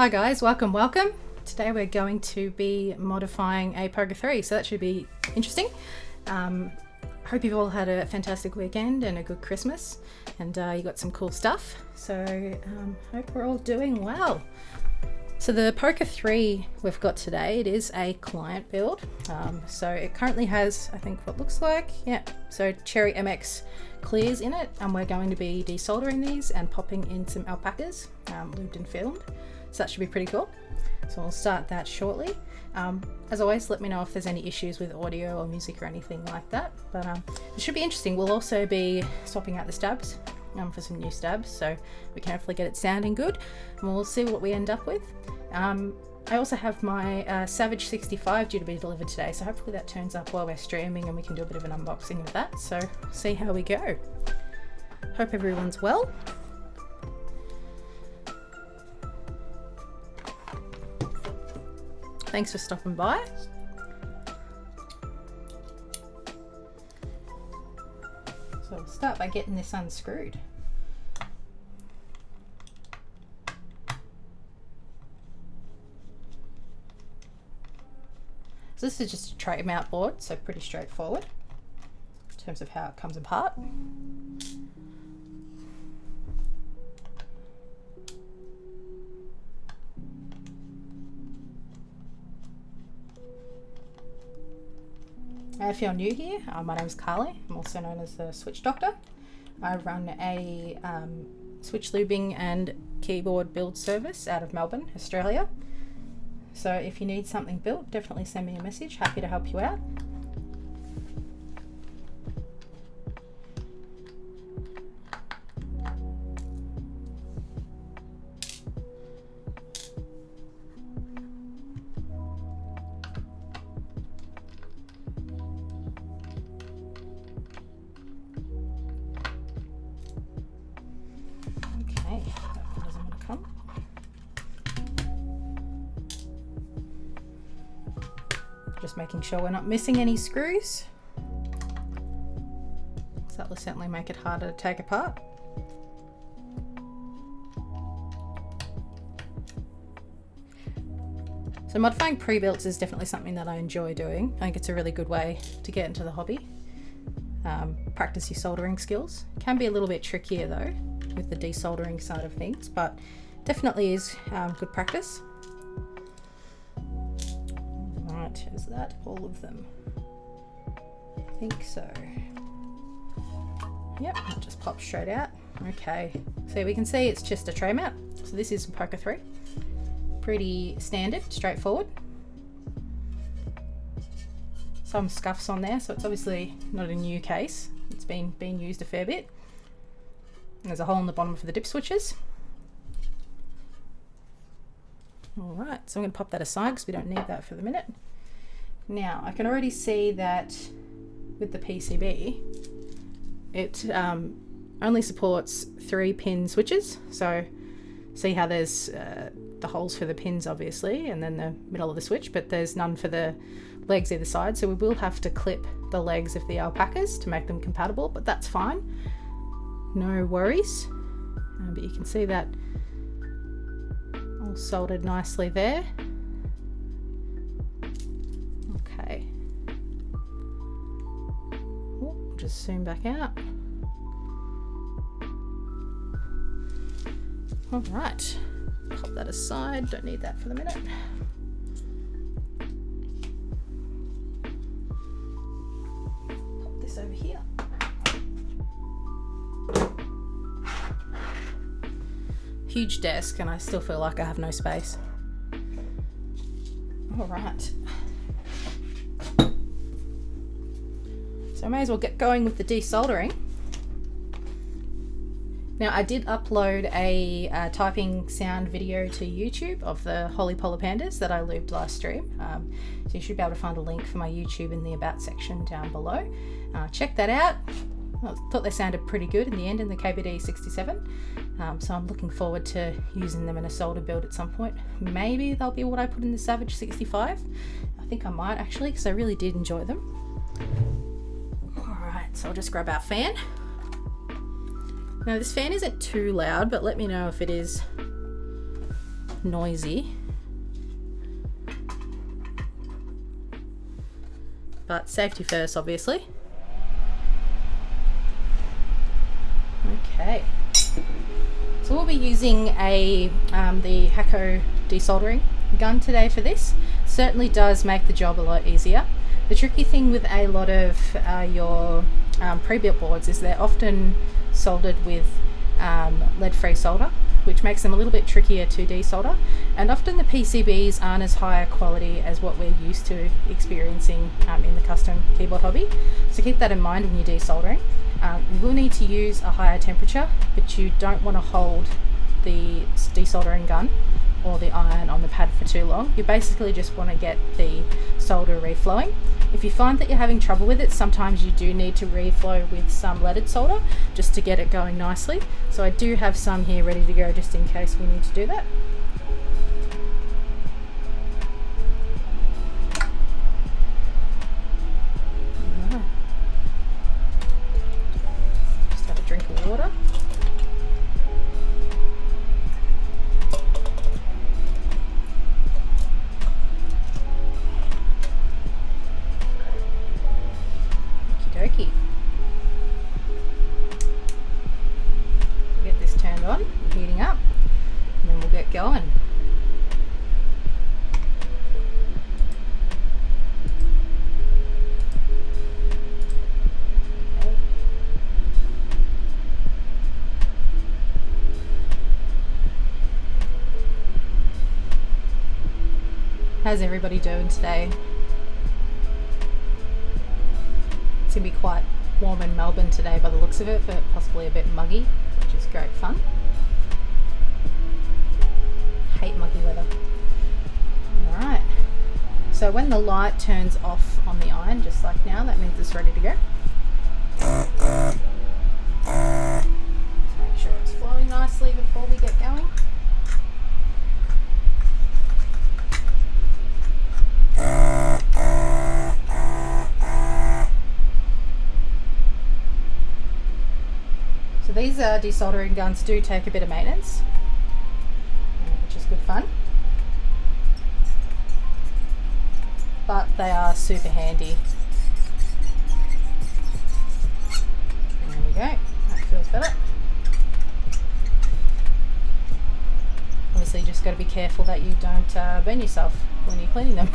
Hi guys, welcome. Today we're going to be modifying a Alpaca 3, so that should be interesting. Hope you've all had a fantastic weekend and a good Christmas, and you got some cool stuff, so hope we're all doing well. So the Alpaca 3 we've got today, it is a client build, so it currently has, I think, what looks like, so Cherry MX clears in it, and we're going to be desoldering these and popping in some Alpacas, lubed and filmed. So that should be pretty cool. So we'll start that shortly. As always, let me know if there's any issues with audio or music or anything like that. But it should be interesting. We'll also be swapping out the stabs for some new stabs, so we can hopefully get it sounding good. And we'll see what we end up with. I also have my Savage 65 due to be delivered today, so hopefully that turns up while we're streaming and we can do a bit of an unboxing of that. So see how we go. Hope everyone's well. Thanks for stopping by. So we'll start by getting this unscrewed. So this is just a tray mount board, so pretty straightforward in terms of how it comes apart. If you're new here, my name is Carly. I'm also known as the Switch Doctor. I run a switch lubing and keyboard build service out of Melbourne, Australia. So if you need something built, definitely send me a message. Happy to help you out. Just making sure we're not missing any screws. So that will certainly make it harder to take apart. So modifying pre-builts is definitely something that I enjoy doing. I think it's a really good way to get into the hobby. Practice your soldering skills. It can be a little bit trickier though with the desoldering side of things, but definitely is good practice. Is that all of them? I think so. Yep, that just pops straight out. Okay, so we can see it's just a tray mount. So this is Alpaca 3. Pretty standard, straightforward. Some scuffs on there, so it's obviously not a new case. It's been used a fair bit. And there's a hole in the bottom for the dip switches. Alright, so I'm going to pop that aside because we don't need that for the minute. Now, I can already see that with the PCB, it only supports 3-pin switches. So see how there's the holes for the pins, obviously, and then the middle of the switch, but there's none for the legs either side. So we will have to clip the legs of the Alpacas to make them compatible, but that's fine. No worries. But you can see that all soldered nicely there. Okay. Ooh, just zoom back out. All right, pop that aside. Don't need that for the minute. Pop this over here. Huge desk, and I still feel like I have no space. All right. So I may as well get going with the desoldering. Now I did upload a typing sound video to YouTube of the Holy Polar Pandas that I lubed last stream. So you should be able to find a link for my YouTube in the About section down below. Check that out. I thought they sounded pretty good in the end in the KBD 67. So I'm looking forward to using them in a solder build at some point. Maybe they'll be what I put in the Savage 65. I think I might actually, because I really did enjoy them. Alright, so I'll just grab our fan. Now this fan isn't too loud, but let me know if it is. noisy. But safety first, obviously. Okay. So we'll be using the Hako desoldering gun today for this. Certainly does make the job a lot easier. The tricky thing with a lot of your pre-built boards is they're often soldered with lead-free solder, which makes them a little bit trickier to desolder, and often the PCBs aren't as high a quality as what we're used to experiencing in the custom keyboard hobby. So keep that in mind when you're desoldering. You will need to use a higher temperature, but you don't want to hold the desoldering gun or the iron on the pad for too long. You basically just want to get the solder reflowing. If you find that you're having trouble with it, sometimes you do need to reflow with some leaded solder just to get it going nicely. So I do have some here ready to go just in case we need to do that. Just have a drink of water. Okie dokie. Get this turned on, heating up, and then we'll get going. Okay. How's everybody doing today? It's going to be quite warm in Melbourne today by the looks of it, but possibly a bit muggy, which is great fun. Hate muggy weather. Alright, so when the light turns off on the iron, just like now, that means it's ready to go. Just make sure it's flowing nicely before we get going. So these desoldering guns do take a bit of maintenance, which is good fun, but they are super handy. And there we go, that feels better. Obviously you just got to be careful that you don't burn yourself when you're cleaning them.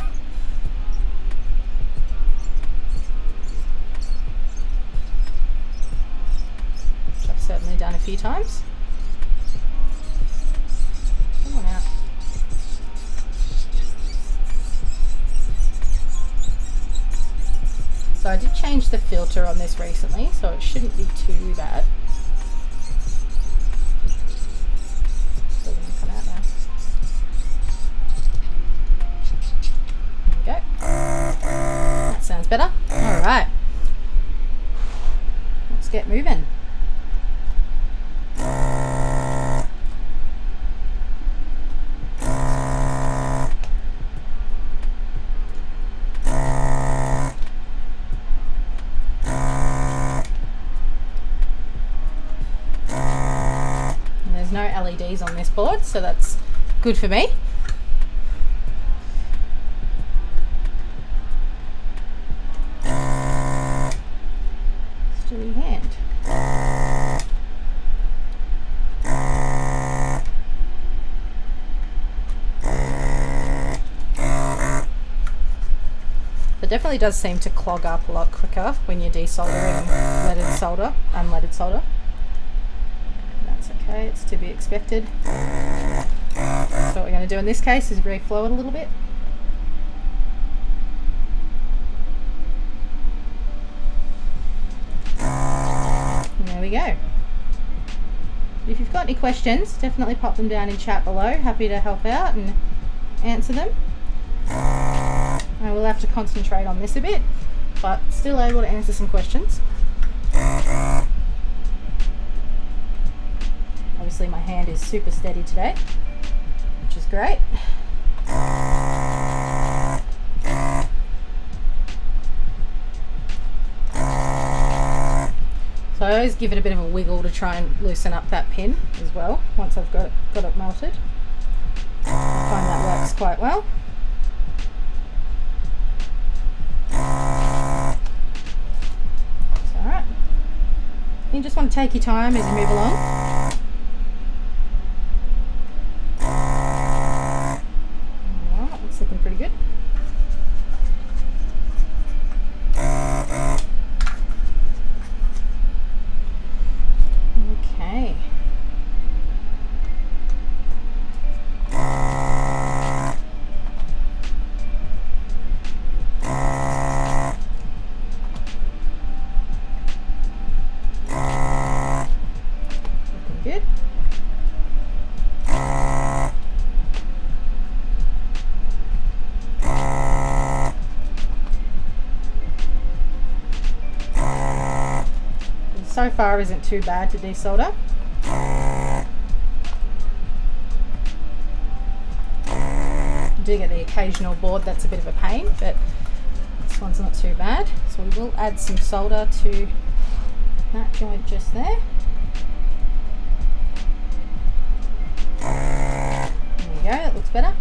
Certainly done a few times. Come on out. So I did change the filter on this recently, so it shouldn't be too bad. So we're going to come out now. There we go. That sounds better. Alright. Let's get moving. No LEDs on this board, so that's good for me. Steady hand. It definitely does seem to clog up a lot quicker when you're desoldering leaded solder, unleaded solder. Okay, it's to be expected. So what we're going to do in this case is reflow it a little bit. And there we go. If you've got any questions, definitely pop them down in chat below. Happy to help out and answer them. I will have to concentrate on this a bit, but still able to answer some questions. Obviously my hand is super steady today, which is great. So I always give it a bit of a wiggle to try and loosen up that pin as well once I've got it melted. I find that works quite well. It's alright. You just want to take your time as you move along. Alright, it's looking pretty good. Okay. Looking good. So far isn't too bad to desolder. Do get the occasional board that's a bit of a pain, but this one's not too bad. So we will add some solder to that joint just there. There you go, that looks better.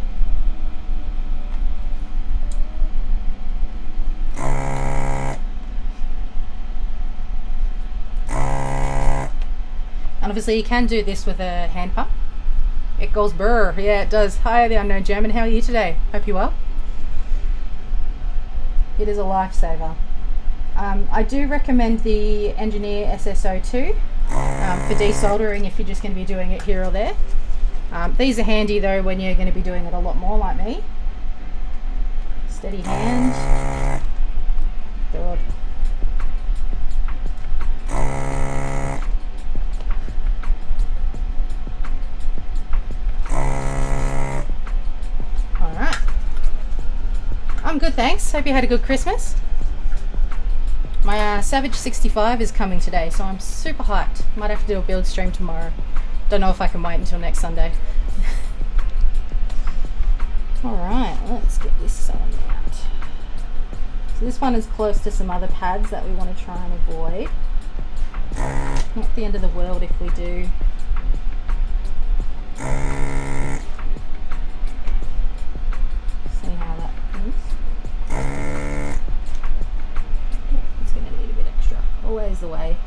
And obviously you can do this with a hand pump. It goes brr. Yeah, it does. Hi, the unknown German. How are you today? Hope you're well. It is a lifesaver. I do recommend the Engineer SSO2 for desoldering if you're just going to be doing it here or there. These are handy though when you're going to be doing it a lot more like me. Steady hand. God. Alright. I'm good, thanks. Hope you had a good Christmas. My Savage 65 is coming today, so I'm super hyped. Might have to do a build stream tomorrow. Don't know if I can wait until next Sunday. Alright, let's get this on out. So this one is close to some other pads that we want to try and avoid. Not the end of the world if we do. See how that goes. It's going to need a bit extra. Always the way.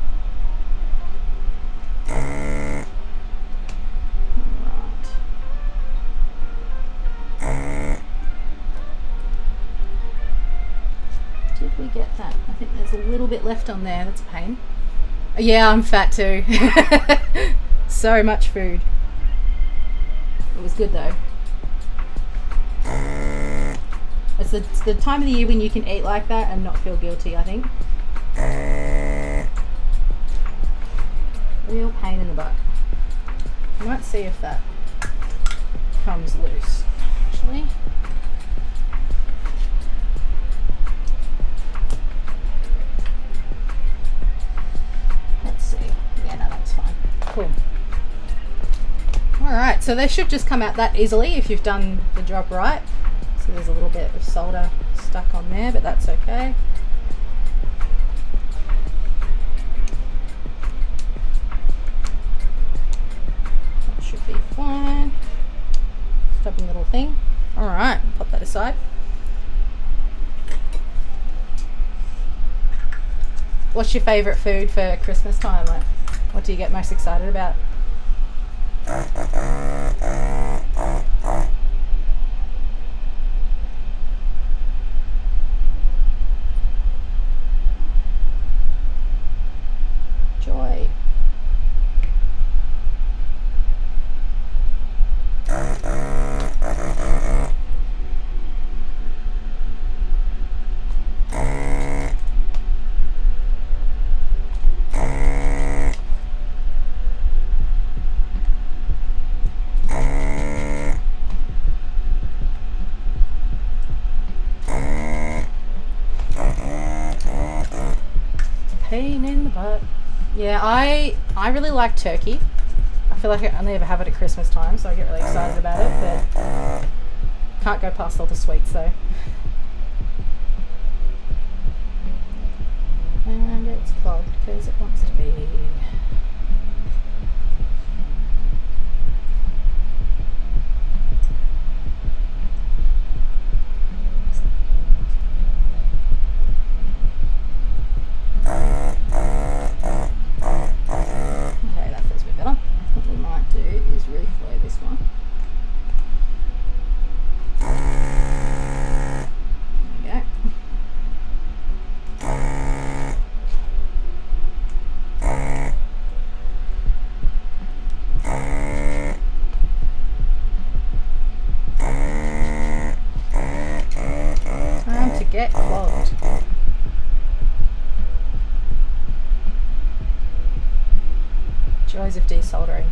Did we get that? I think there's a little bit left on there. That's a pain. Yeah, I'm fat too. So much food. It was good though. It's the time of the year when you can eat like that and not feel guilty, I think. Real pain in the butt. I might see if that comes loose, actually. Let's see. Yeah, no, that's fine. Cool. Alright, so they should just come out that easily if you've done the job right. So there's a little bit of solder stuck on there, but that's okay. That should be fine. Stubborn little thing. Alright, pop that aside. What's your favourite food for Christmas time? Like, what do you get most excited about? Joy. Pain in the butt. Yeah, I really like turkey. I feel like I only ever have it at Christmas time, so I get really excited about it, but can't go past all the sweets though. And it's clogged because it wants to be. Joys of desoldering.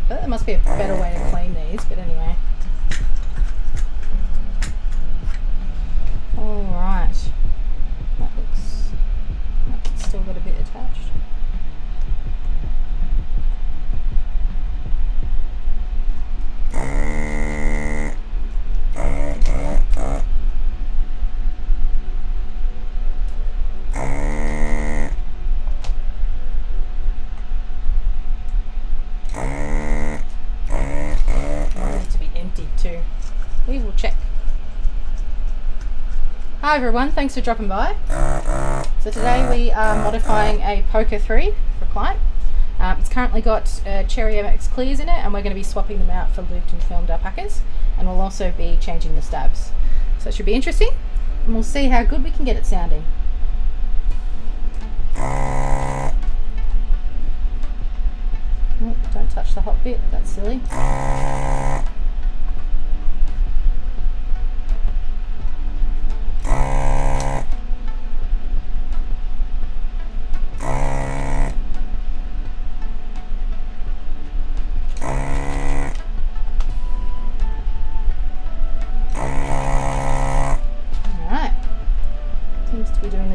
There must be a better way to clean these, but anyway. Alright. That looks like it's still got a bit attached. We will check. Hi everyone, thanks for dropping by. So today we are modifying a Poker 3 for a client. It's currently got Cherry MX clears in it, and we're going to be swapping them out for lubed and filmed Alpacas, and we'll also be changing the stabs. So it should be interesting, and we'll see how good we can get it sounding. Oh, don't touch the hot bit, that's silly.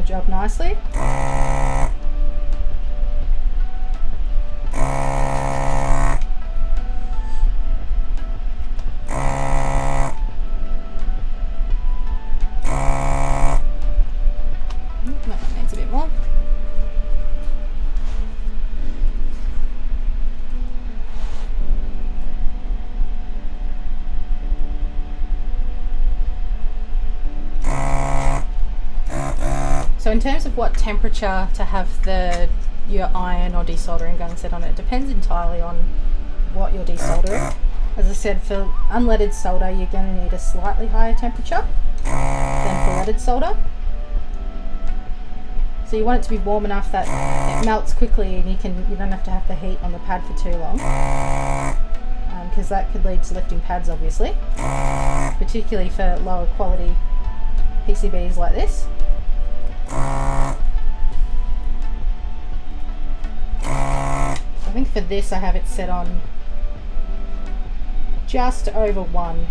Job nicely. That needs a bit more. So in terms of what temperature to have your iron or desoldering gun set on, it depends entirely on what you're desoldering. As I said, for unleaded solder you're going to need a slightly higher temperature than for leaded solder. So you want it to be warm enough that it melts quickly and you don't have to have the heat on the pad for too long, because that could lead to lifting pads obviously, particularly for lower quality PCBs like this. I think for this I have it set on just over 1,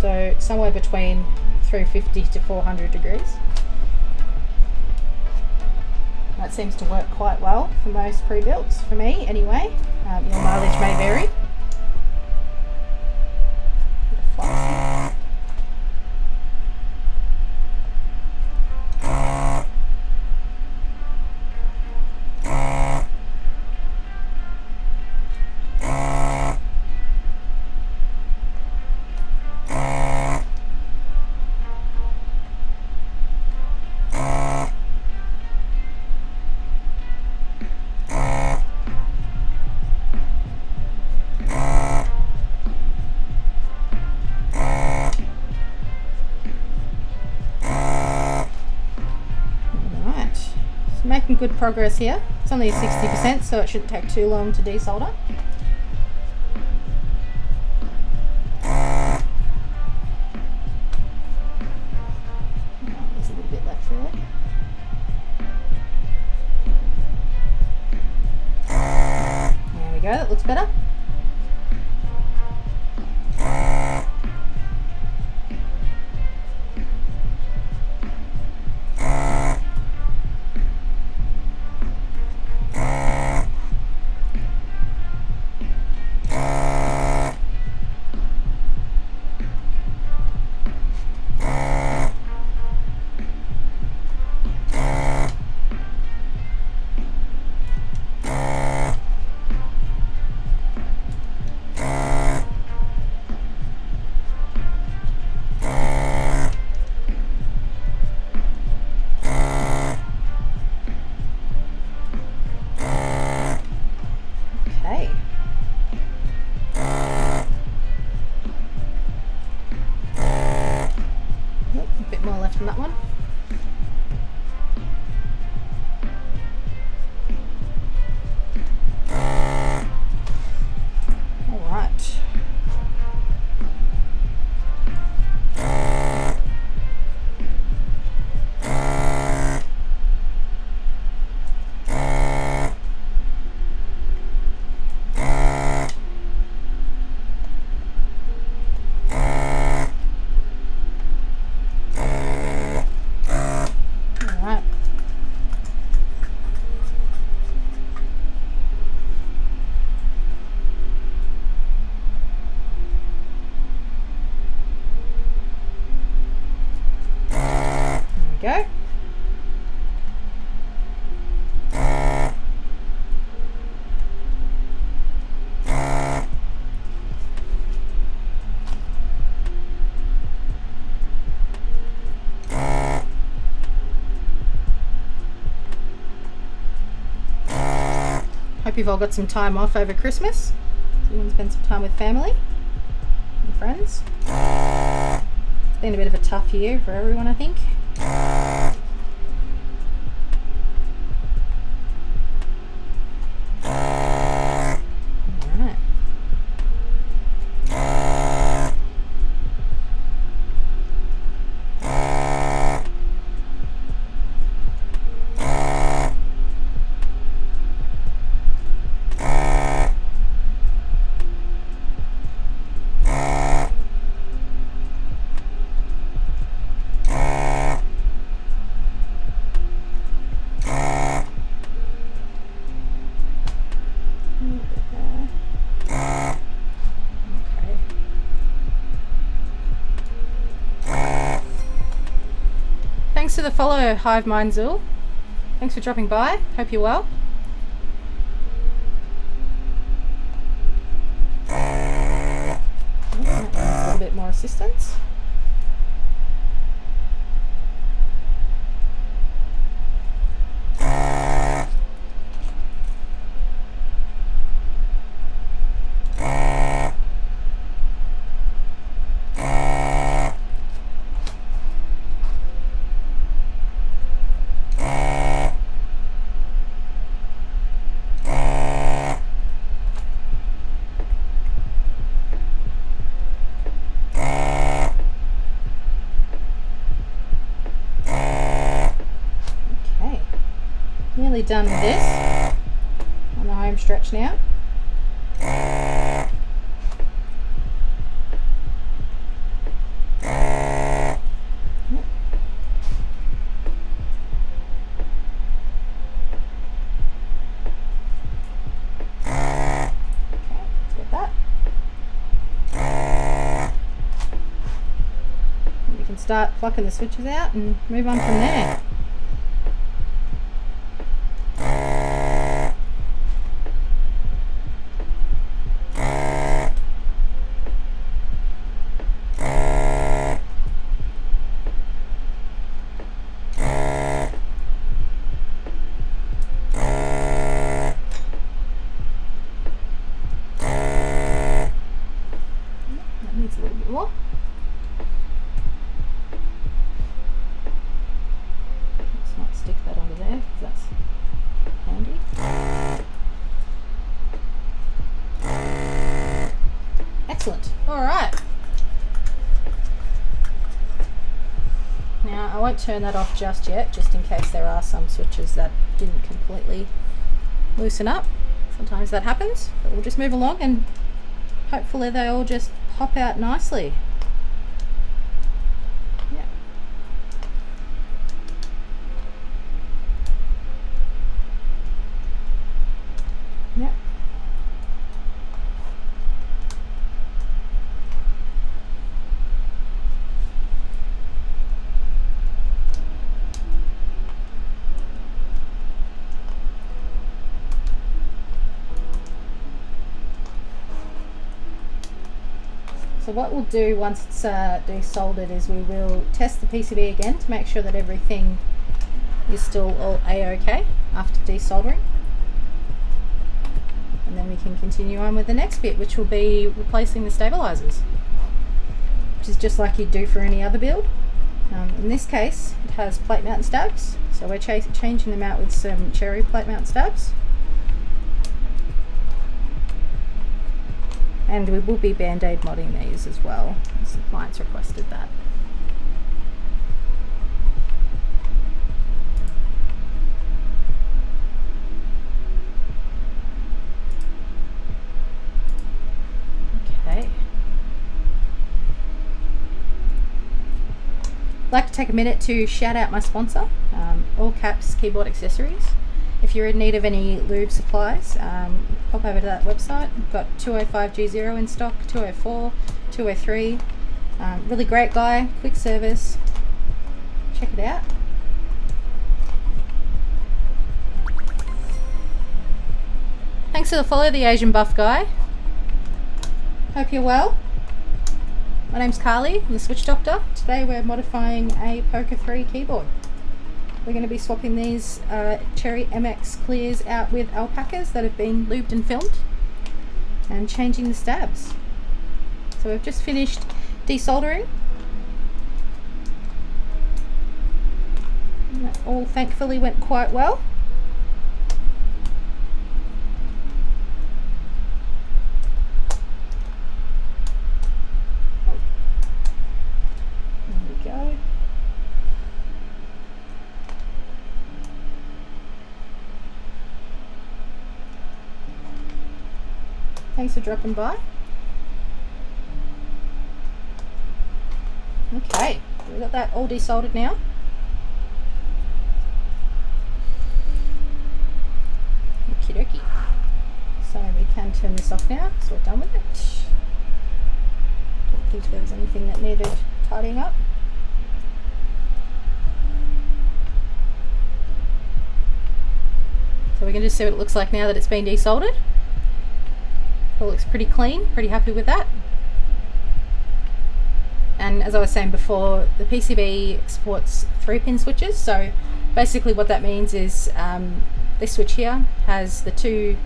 so somewhere between 350 to 400 degrees. That seems to work quite well for most pre-builts, for me anyway. Your mileage may vary. Making good progress here. It's only 60%, so it shouldn't take too long to desolder. There's a little bit left there. There we go, that looks better. Hope you've all got some time off over Christmas, so you can spend some time with family and friends. It's been a bit of a tough year for everyone, I think. Thanks for the follow, Hive Mindzul. Thanks for dropping by. Hope you're well. A little bit more assistance. Nearly done with this. On the home stretch now. Start plucking the switches out and move on from there. That needs a little bit more. Stick that under there because that's handy. Excellent. All right. Now I won't turn that off just yet, just in case there are some switches that didn't completely loosen up. Sometimes that happens, but we'll just move along and hopefully they all just pop out nicely. Yep. So what we'll do once it's desoldered is we will test the PCB again to make sure that everything is still all A-OK after desoldering. And then we can continue on with the next bit, which will be replacing the stabilizers, which is just like you'd do for any other build. In this case, it has plate mount stabs, so we're changing them out with some cherry plate mount stabs. And we will be Bandaid modding these as well, as the clients requested that. I'd like to take a minute to shout out my sponsor, All Caps Keyboard Accessories. If you're in need of any lube supplies, pop over to that website. We've got 205G0 in stock, 204, 203. Really great guy, quick service. Check it out. Thanks for the follow, the Asian buff guy. Hope you're well. My name's Carly, I'm the Switch Doctor. Today we're modifying a Poker 3 keyboard. we're going to be swapping these Cherry MX clears out with Alpacas that have been lubed and filmed, and changing the stabs. So we've just finished desoldering. And that all thankfully went quite well. There we go. Thanks for dropping by. Okay, we've got that all desoldered now. Okie dokie. So we can turn this off now, so we're done with it. Don't think there was anything that needed tidying up. So we can just see what it looks like now that it's been desoldered. It looks pretty clean, pretty happy with that. And as I was saying before, the PCB supports 3-pin switches. So basically what that means is this switch here has the 2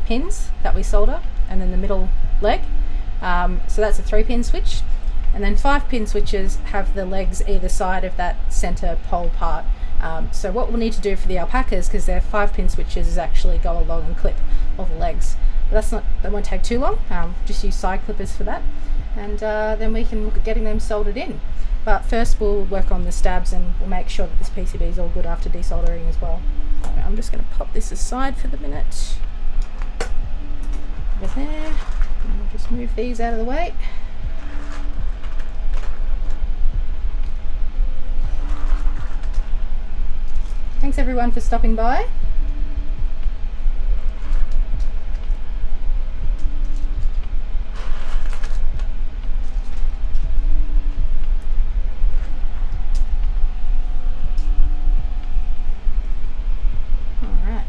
pins that we solder, and then the middle leg. So that's a 3-pin switch. And then 5-pin switches have the legs either side of that center pole part. So what we'll need to do for the Alpacas, because they're 5-pin switches, is actually go along and clip all the legs. But that won't take too long. Just use side clippers for that, and then we can look at getting them soldered in. But first we'll work on the stabs, and we'll make sure that this PCB is all good after desoldering as well. So I'm just going to pop this aside for the minute. Over there. And we'll just move these out of the way. Thanks everyone for stopping by.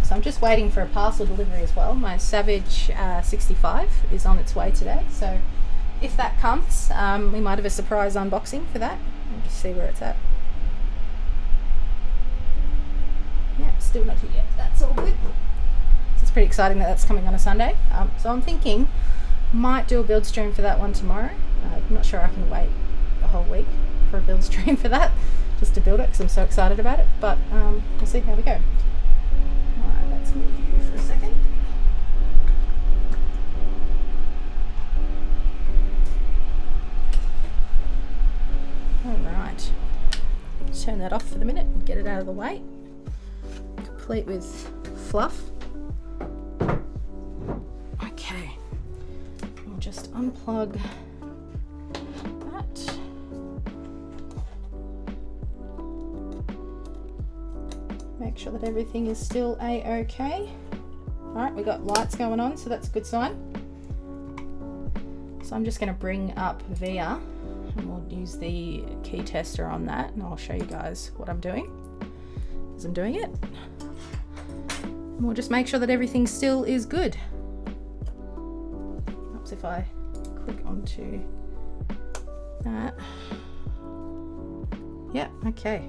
So I'm just waiting for a parcel delivery as well. My Savage 65 is on its way today, so if that comes, we might have a surprise unboxing for that. We'll just see where it's at. Yeah, still not here yet. That's all good. So it's pretty exciting that that's coming on a Sunday. So I'm thinking might do a build stream for that one tomorrow. I'm not sure I can wait a whole week for a build stream for that, just to build it, because I'm so excited about it. But we'll see how we go. Alright, let's move you for a second. Alright, turn that off for the minute and get it out of the way. Complete with fluff. Okay, we'll just unplug that. Make sure that everything is still a-okay. Alright, we got lights going on, so that's a good sign. So I'm just going to bring up VIA, and we'll use the key tester on that, and I'll show you guys what I'm doing as I'm doing it. And we'll just make sure that everything still is good. Oops, if I click onto that. Yeah, okay.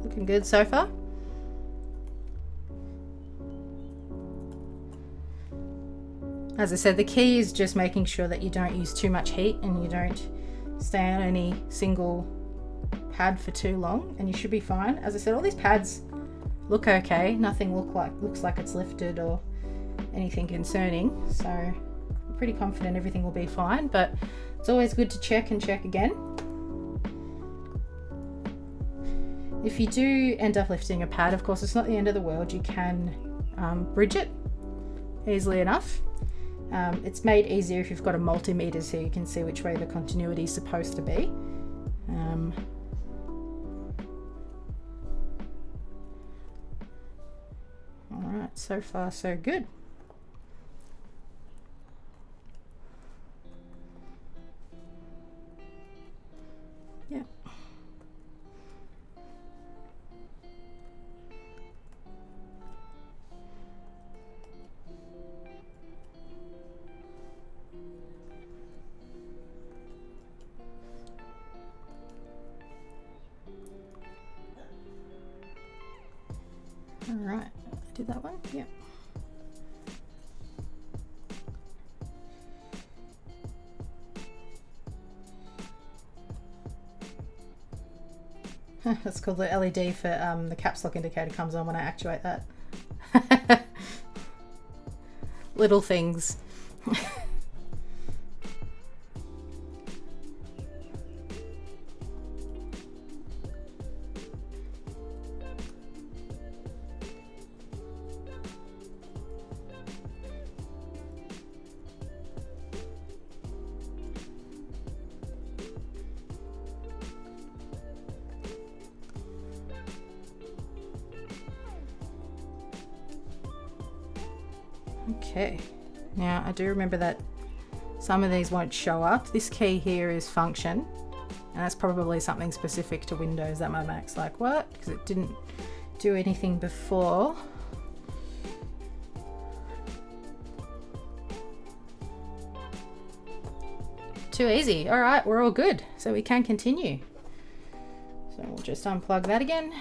Looking good so far. As I said, the key is just making sure that you don't use too much heat and you don't stay on any single pad for too long, and you should be fine. As I said, all these pads look okay. Nothing looks like it's lifted or anything concerning. So I'm pretty confident everything will be fine, but it's always good to check and check again. If you do end up lifting a pad, of course, it's not the end of the world. You can bridge it easily enough. It's made easier if you've got a multimeter, so you can see which way the continuity is supposed to be. Alright, so far so good. Yeah. All right, I did that one, yeah. That's called the LED for the caps lock indicator comes on when I actuate that. Little things. Okay, now I do remember that some of these won't show up. This key here is function, and that's probably something specific to Windows that my Mac's like, what? Because it didn't do anything before. Too easy. All right, we're all good. So we can continue. So we'll just unplug that again.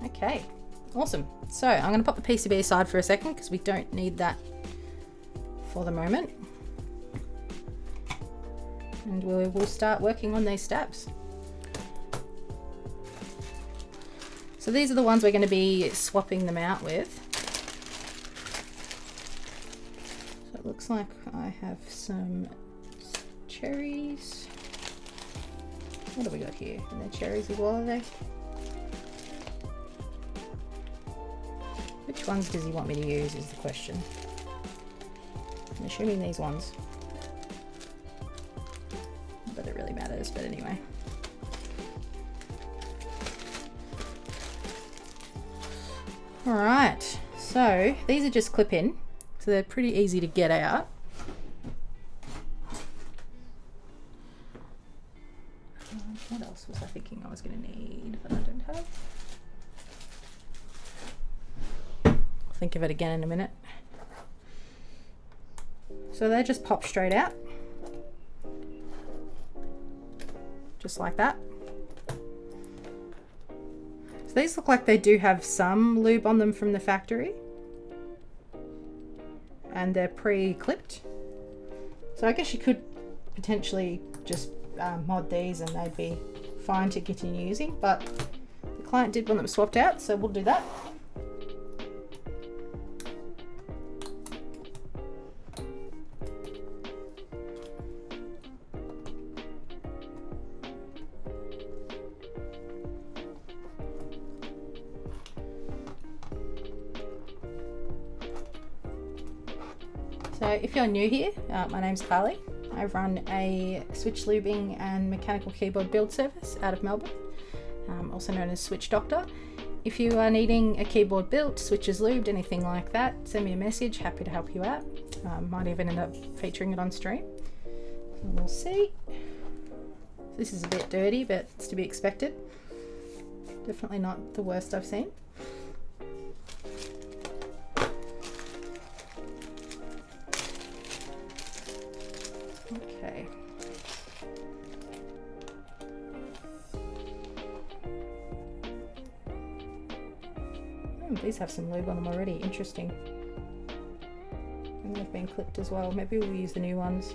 Okay, awesome. So I'm going to pop the PCB aside for a second because we don't need that for the moment. And we'll start working on these stabs. So these are the ones we're going to be swapping them out with. So it looks like I have some cherries. What have we got here? Are there cherries as well, are they? Which ones does he want me to use is the question. I'm assuming these ones. Not that it really matters, but anyway. Alright, so these are just clip in, so they're pretty easy to get out. What else was I thinking I was going to need that I don't have? Think of it again in a minute. So they just pop straight out, just like that. So these look like they do have some lube on them from the factory, and they're pre-clipped. So I guess you could potentially just mod these and they'd be fine to continue using, but the client did want them swapped out, so we'll do that. So if you're new here, my name's Carly. I run a switch lubing and mechanical keyboard build service out of Melbourne, also known as Switch Doctor. If you are needing a keyboard built, switches lubed, anything like that, send me a message, happy to help you out. Might even end up featuring it on stream. So we'll see. This is a bit dirty, but it's to be expected. Definitely not the worst I've seen. Okay. These have some lube on them already. Interesting. And they've been clipped as well. Maybe we'll use the new ones.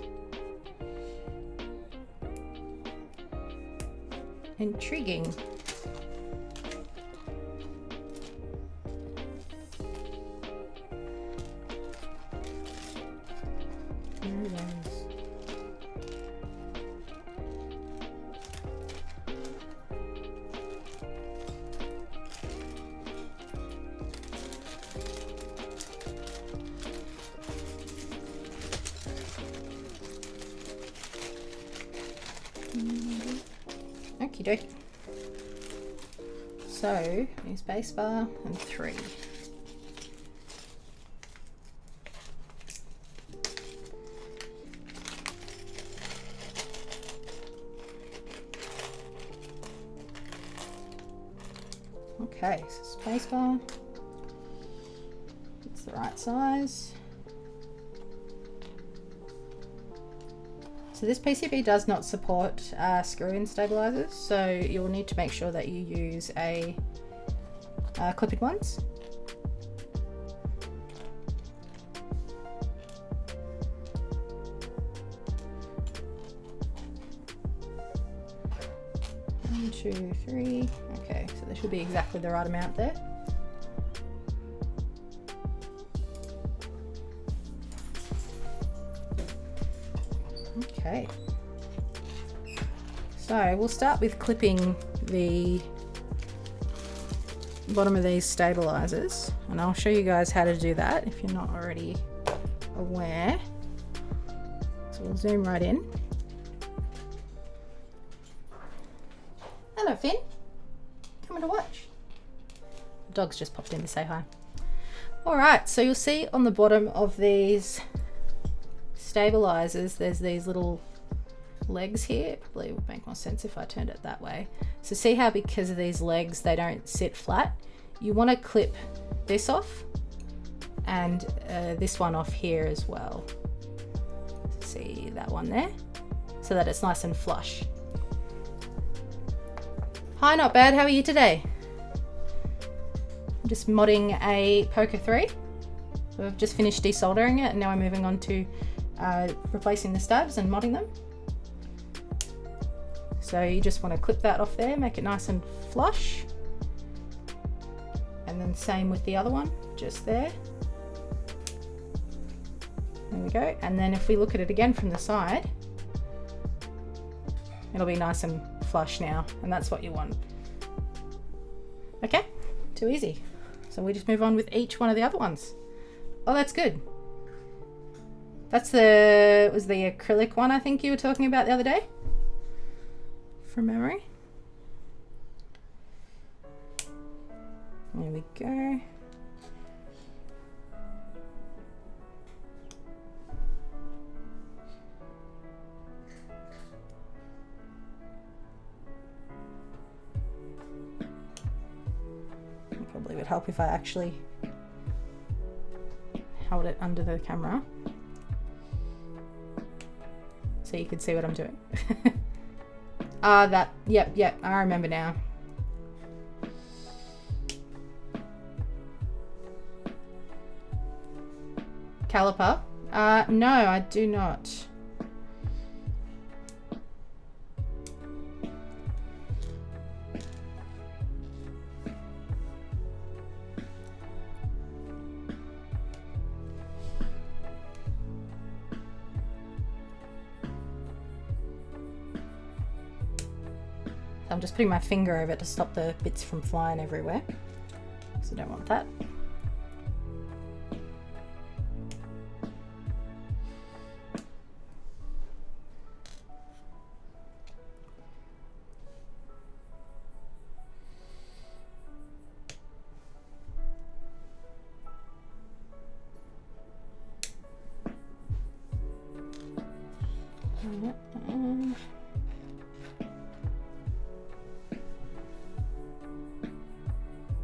Intriguing. Okie dokie. So, use base bar and 3. Okay, so space bar That's the right size. So this PCB does not support screw-in stabilizers, so you'll need to make sure that you use a clip-in ones. One, two, three. Okay, so there should be exactly the right amount there. Okay, so we'll start with clipping the bottom of these stabilizers, and I'll show you guys how to do that if you're not already aware. So we'll zoom right in. Hello Finn, coming to watch. The dog's just popped in to say hi. Alright, so you'll see on the bottom of these stabilizers there's these little legs here. Probably would make more sense if I turned it that way. So see how because of these legs they don't sit flat? You want to clip this off and this one off here as well. See that one there? So that it's nice and flush. Hi, not bad. How are you today? I'm just modding a Poker 3. So I've just finished desoldering it and now I'm moving on to replacing the stabs and modding them. So you just want to clip that off there, make it nice and flush. And then same with the other one, just there. There we go. And then if we look at it again from the side, it'll be nice and flush now, and that's what you want. Okay, too easy. So we just move on with each one of the other ones. Oh, that's good. That's was the acrylic one I think you were talking about the other day, from memory. There we go. Probably would help if I actually held it under the camera so you could see what I'm doing. Yep, I remember now. Caliper? No, I do not. I'm just putting my finger over it to stop the bits from flying everywhere, so I don't want that.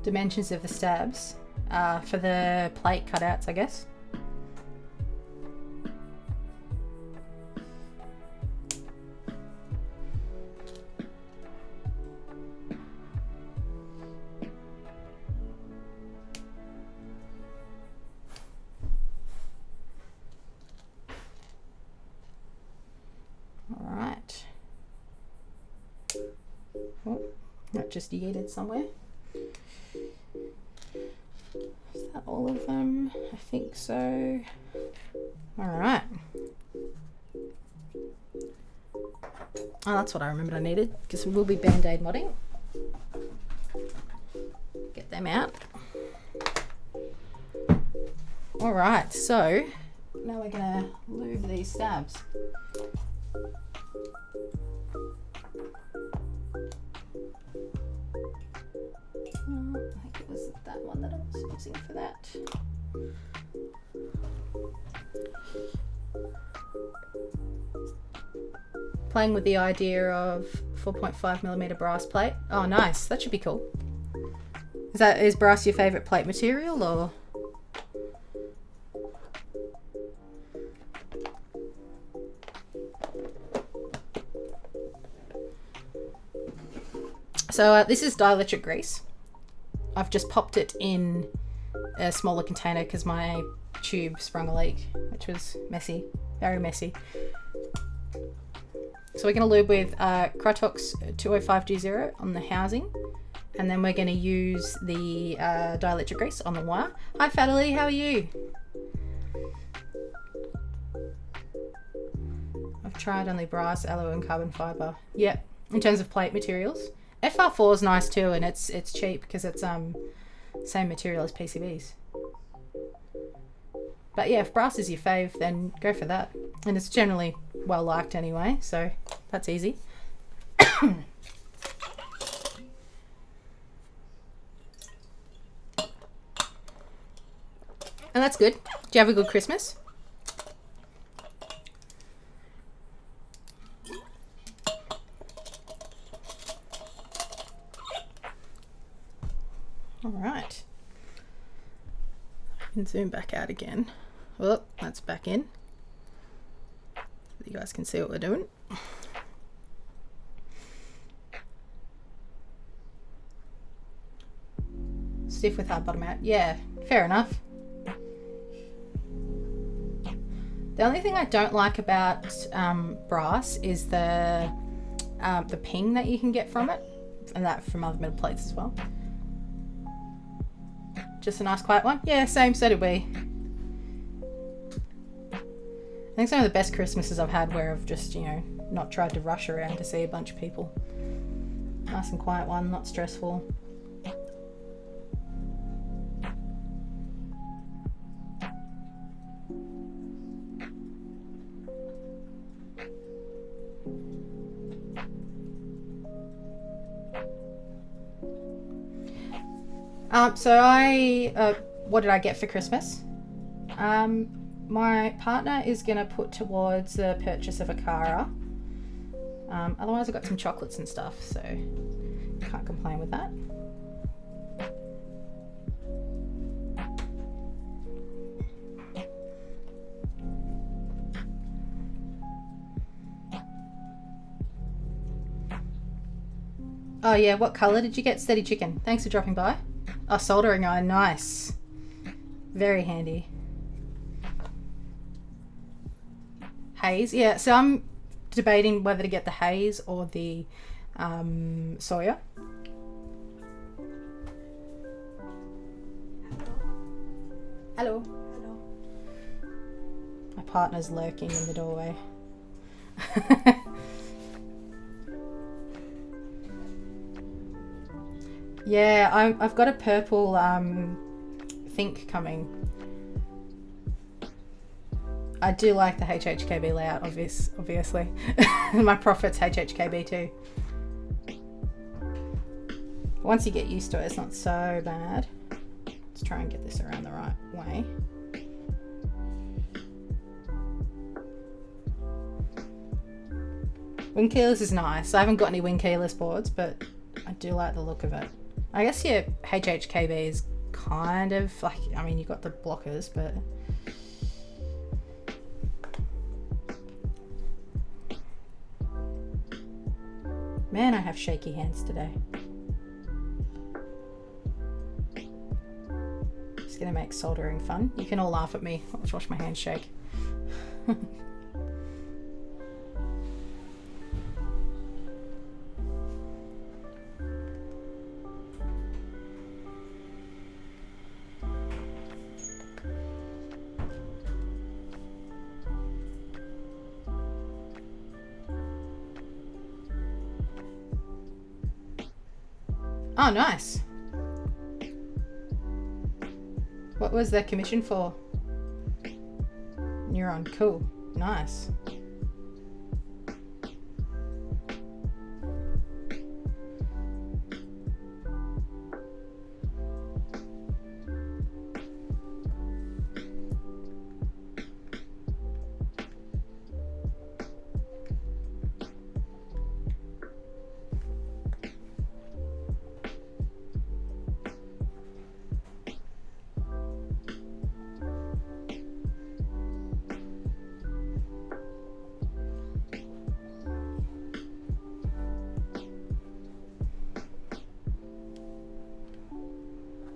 Dimensions of the stabs for the plate cutouts, I guess. All right. Oh, that just yeeted somewhere. Is that all of them? I think so. Alright. Oh, that's what I remembered I needed, because we will be Bandaid modding. Get them out. Alright, so now we're going to lube these stabs. I think it was that one that I was using for that. Playing with the idea of 4.5mm brass plate. Oh, nice. That should be cool. Is brass your favourite plate material, or? So this is dielectric grease. I've just popped it in a smaller container because my tube sprung a leak, which was messy, very messy. So we're going to lube with Krytox 205G0 on the housing, and then we're going to use the dielectric grease on the wire. Hi Fadalee, how are you? I've tried only brass, alloy and carbon fibre. Yep, in terms of plate materials. FR4 is nice too, and it's cheap because it's same material as PCBs. But yeah, if brass is your fave, then go for that. And it's generally well liked anyway, so that's easy. And that's good. Do you have a good Christmas? All right. I can zoom back out again. Oh, that's back in. So you guys can see what we're doing. Stiff with hard bottom out. Yeah, fair enough. The only thing I don't like about brass is the ping that you can get from it, and that from other metal plates as well. Just a nice quiet one. Yeah, same, so did we. I think some of the best Christmases I've had where I've just, you know, not tried to rush around to see a bunch of people. Nice and quiet one, not stressful. So what did I get for Christmas? My partner is going to put towards the purchase of a Cara. Otherwise I got some chocolates and stuff, so can't complain with that. Oh yeah, what colour did you get? Steady Chicken. Thanks for dropping by. Oh, soldering iron, nice. Very handy. Haze, yeah, so I'm debating whether to get the Haze or the Sawyer. Hello. Hello. My partner's lurking in the doorway. Yeah, I've got a purple Think coming. I do like the HHKB layout, obviously. My profit's HHKB too. Once you get used to it, it's not so bad. Let's try and get this around the right way. Wing keyless is nice. I haven't got any wing keyless boards, but I do like the look of it. I guess your HHKB is kind of like, I mean, you've got the blockers, but man, I have shaky hands today. Just gonna make soldering fun. You can all laugh at me. Let's watch my hands shake. Oh, nice. What was the commission for? Neuron, cool, nice.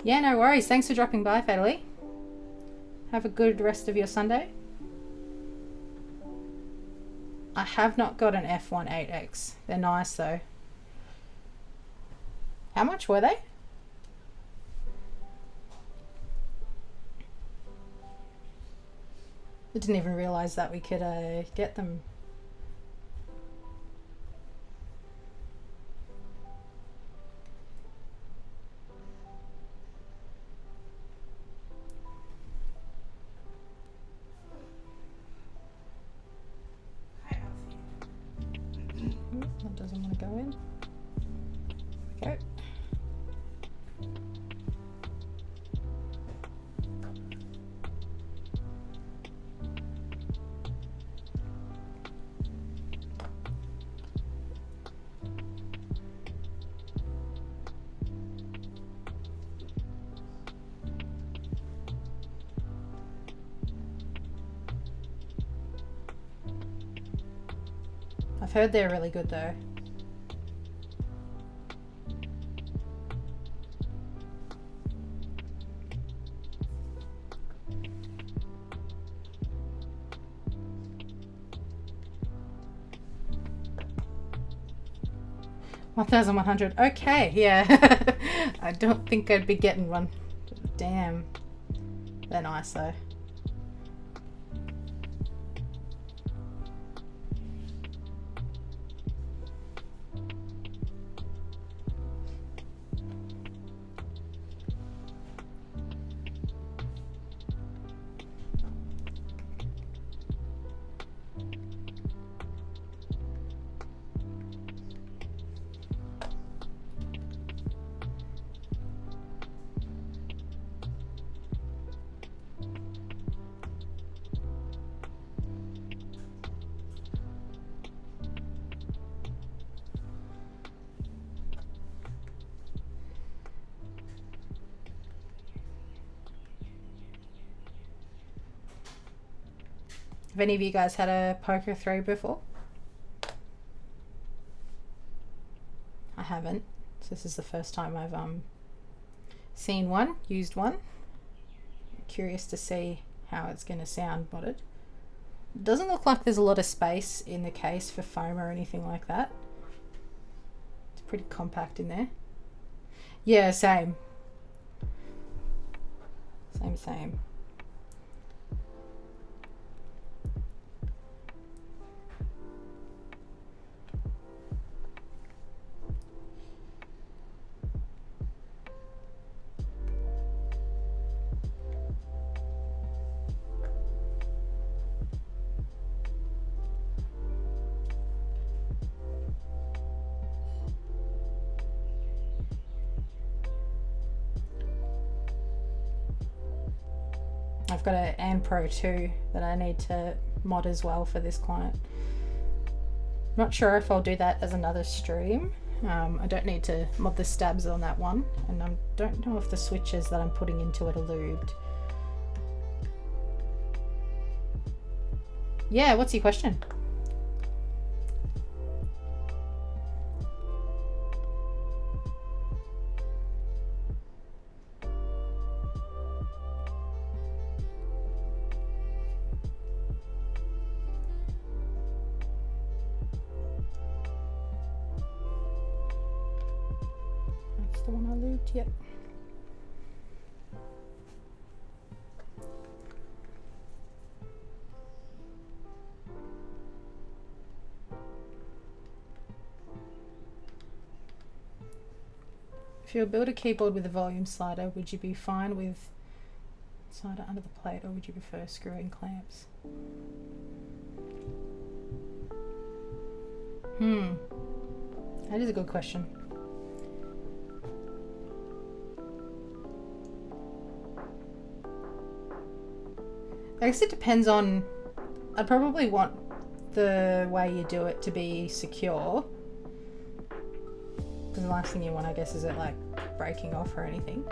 Yeah, no worries. Thanks for dropping by, Fatally. Have a good rest of your Sunday. I have not got an F18X. They're nice though. How much were they? I didn't even realise that we could get them. That doesn't want to go in. There we go. I've heard they're really good though. $1,100. Okay, yeah. I don't think I'd be getting one. Damn. They're nice though. Have any of you guys had a Poker 3 before? I haven't. So this is the first time I've seen one, used one. Curious to see how it's going to sound modded. It doesn't look like there's a lot of space in the case for foam or anything like that. It's pretty compact in there. Yeah, same. Same. I've got an Pro 2 that I need to mod as well for this client. Not sure if I'll do that as another stream. I don't need to mod the stabs on that one, and I don't know if the switches that I'm putting into it are lubed. Yeah, what's your question? The one I lubed, yep. If you build a keyboard with a volume slider, would you be fine with slider under the plate, or would you prefer screw-in clamps? That is a good question. I guess it depends on, I'd probably want the way you do it to be secure, because the last thing you want, I guess, is it like breaking off or anything.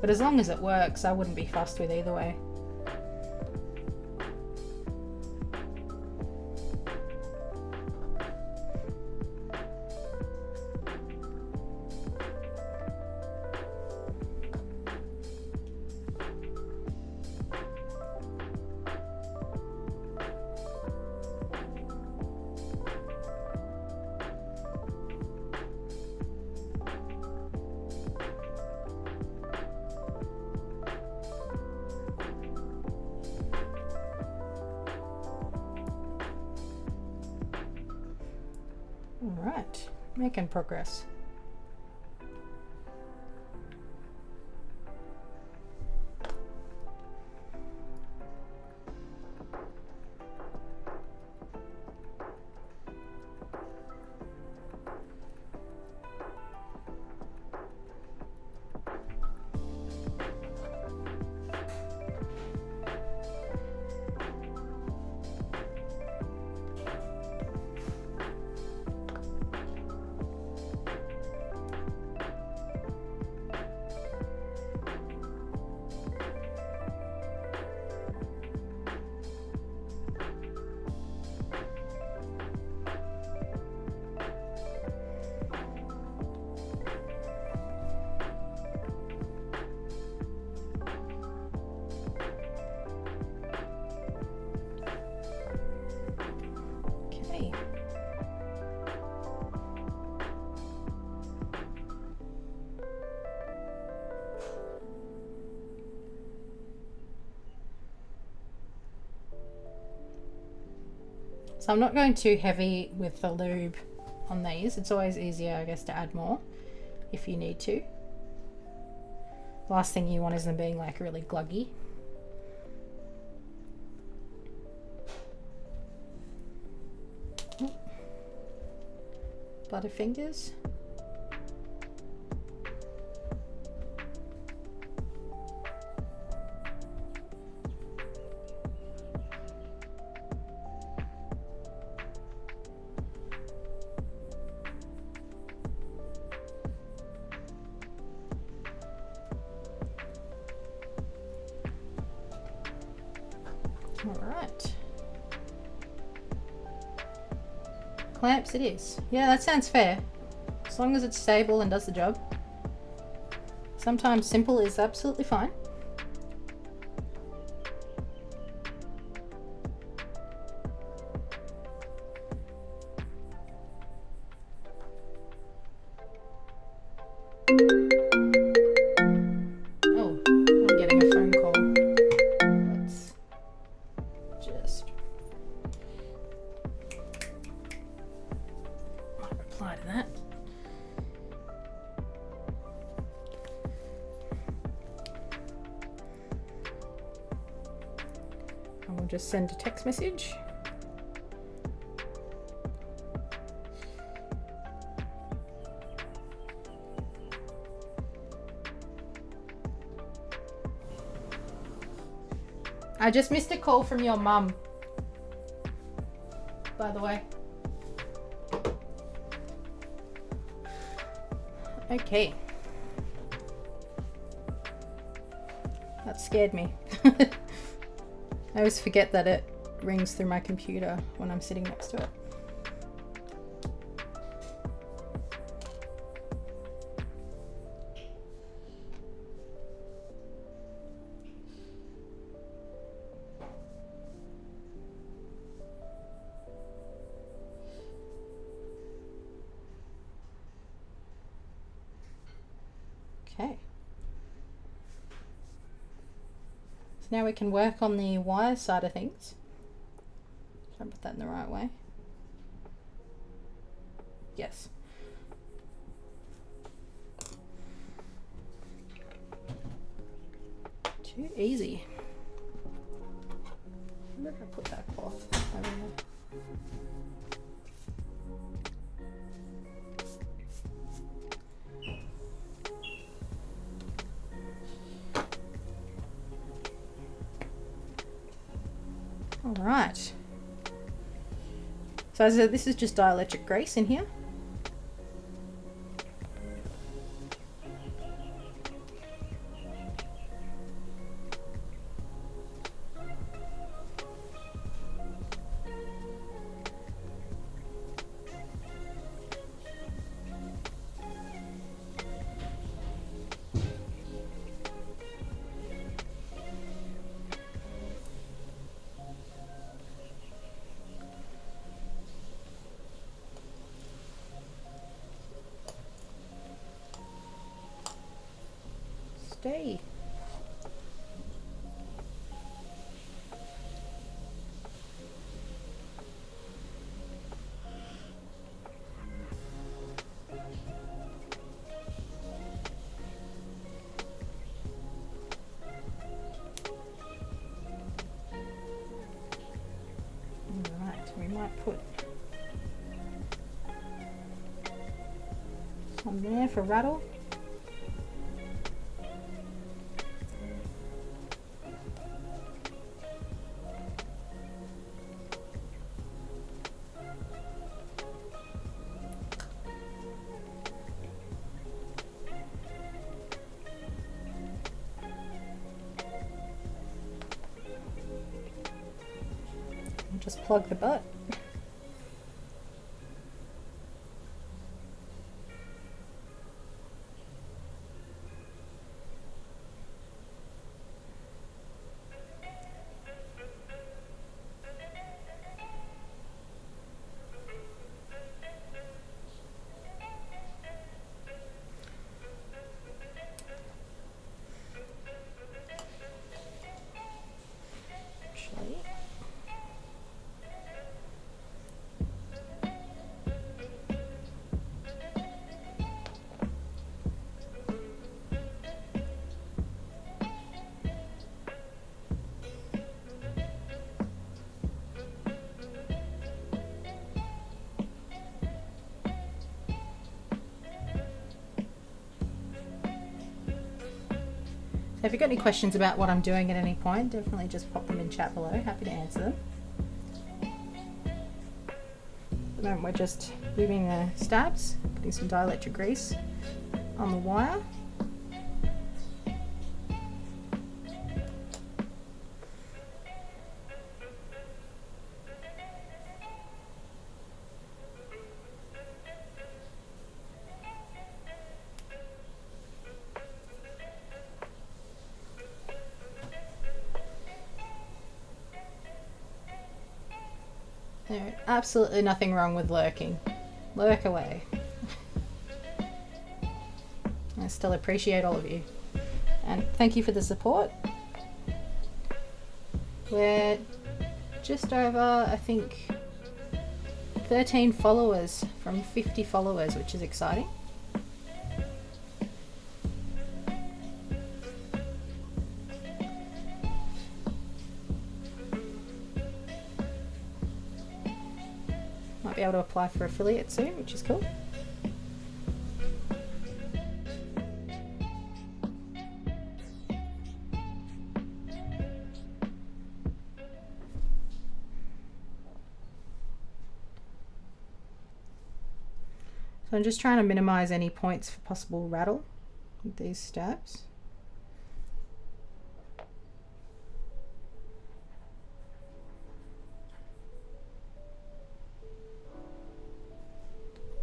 But as long as it works, I wouldn't be fussed with either way. Making progress. So I'm not going too heavy with the lube on these. It's always easier, I guess, to add more if you need to. Last thing you want is them being like really gluggy. Butterfingers. Alright. Clamps it is. Yeah, that sounds fair. As long as it's stable and does the job. Sometimes simple is absolutely fine. Oh, I'm getting a phone call. Let's just might reply to that. And we'll just send a text message. I just missed a call from your mum, by the way. Okay. That scared me. I always forget that it rings through my computer when I'm sitting next to it. Okay. So now we can work on the wire side of things. Try and put that in the right way. Yes. Too easy. Where did I put that cloth? I don't know. All right. So as I said, this is just dielectric grease in here. Stay. One there for rattle. Just plug the butt. If you've got any questions about what I'm doing at any point, definitely just pop them in chat below. Happy to answer them. At the moment we're just lubing the stabs, putting some dielectric grease on the wire. There's absolutely nothing wrong with lurking. Lurk away. I still appreciate all of you. And thank you for the support. We're just over, I think, 13 followers from 50 followers, which is exciting. Be able to apply for affiliate soon, which is cool. So I'm just trying to minimize any points for possible rattle with these stabs.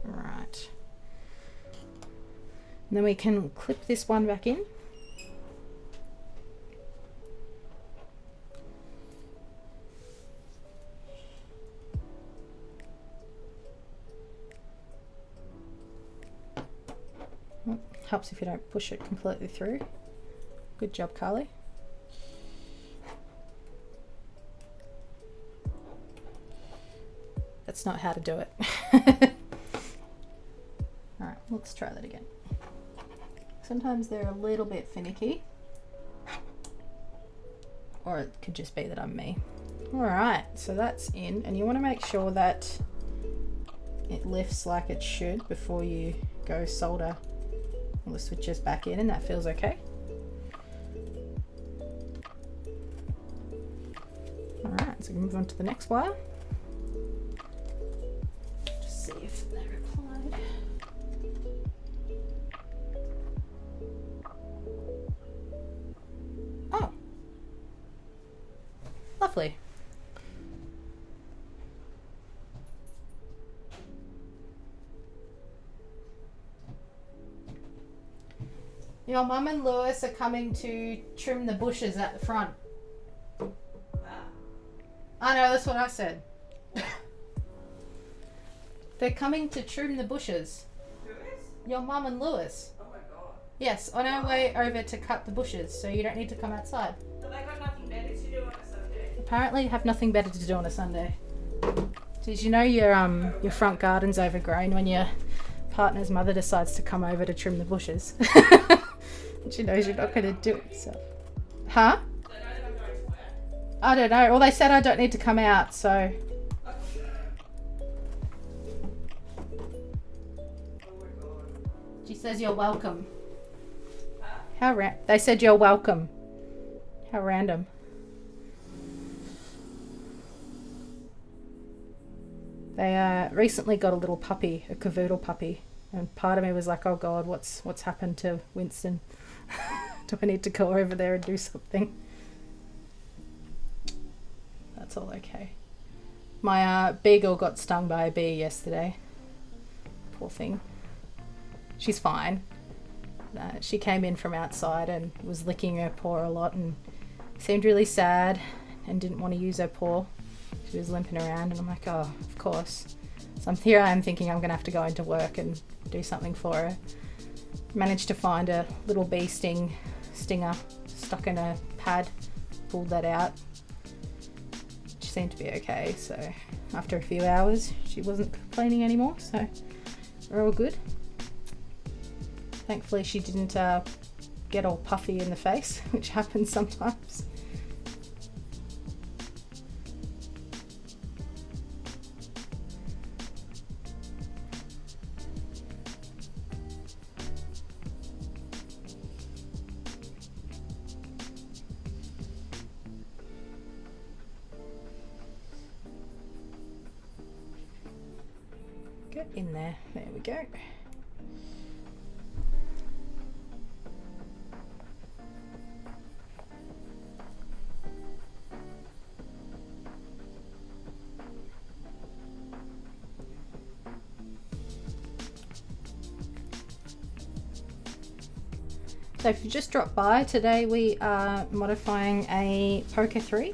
Right. And then we can clip this one back in. Helps if you don't push it completely through. Good job, Carly. That's not how to do it. Alright, let's try that again. Sometimes they're a little bit finicky. Or it could just be that I'm me. Alright, so that's in, and you want to make sure that it lifts like it should before you go solder all the switches back in, and that feels okay. Alright, so we move on to the next wire. Just see if they're applied. Oh, lovely. Your mum and Lewis are coming to trim the bushes at the front. I know, that's what I said. They're coming to trim the bushes. Who is? Your mum and Lewis. Oh my god. Yes, on our way over to cut the bushes, so you don't need to come outside. But they got nothing better to do on a Sunday. Apparently you have nothing better to do on a Sunday. Did you know your front garden's overgrown when your partner's mother decides to come over to trim the bushes? She knows you're not going to do it yourself. Huh? I don't know. Well, they said I don't need to come out, so. Says you're welcome. They said you're welcome. How random. They recently got a little puppy, a cavoodle puppy, and part of me was like, oh God, what's happened to Winston? Do I need to go over there and do something? That's all okay. My beagle got stung by a bee yesterday. Poor thing. She's fine. She came in from outside and was licking her paw a lot and seemed really sad and didn't want to use her paw. She was limping around and I'm like, oh, of course. So here I am thinking I'm going to have to go into work and do something for her. Managed to find a little bee stinger stuck in a pad, pulled that out. She seemed to be okay, so after a few hours she wasn't complaining anymore, so we're all good. Thankfully she didn't get all puffy in the face, which happens sometimes. Get in there, there we go. So if you just dropped by, today we are modifying a Poker 3.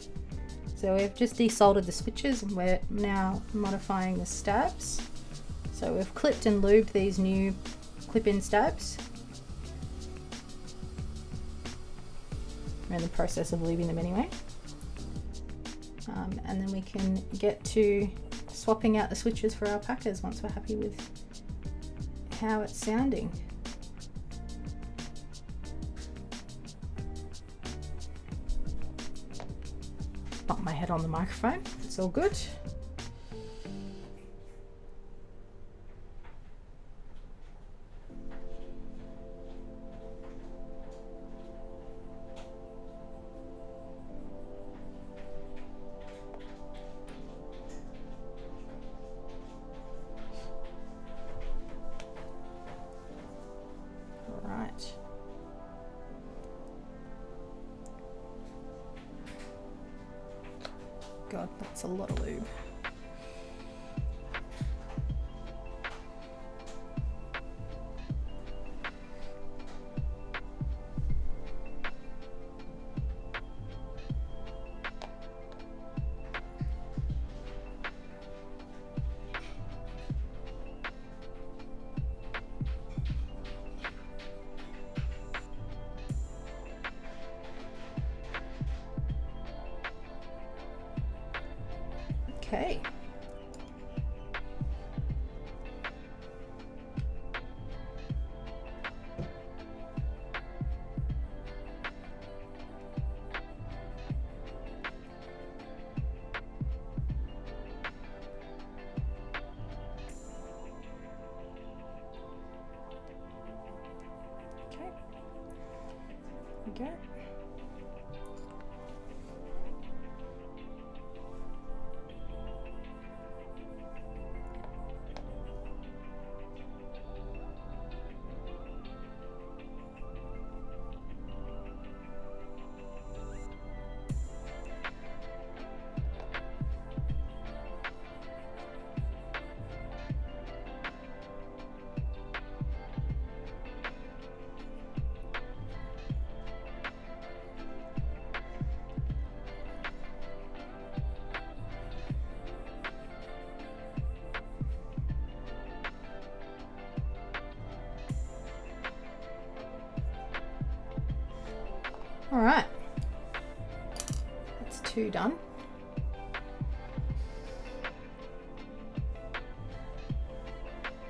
So we've just desoldered the switches and we're now modifying the stabs. So we've clipped and lubed these new clip-in stabs. We're in the process of lubing them anyway. And then we can get to swapping out the switches for Alpacas once we're happy with how it's sounding. Bump my head on the microphone, it's all good. Right. God, that's a lot of lube. Okay. Okay. There we go. All right, that's 2 done.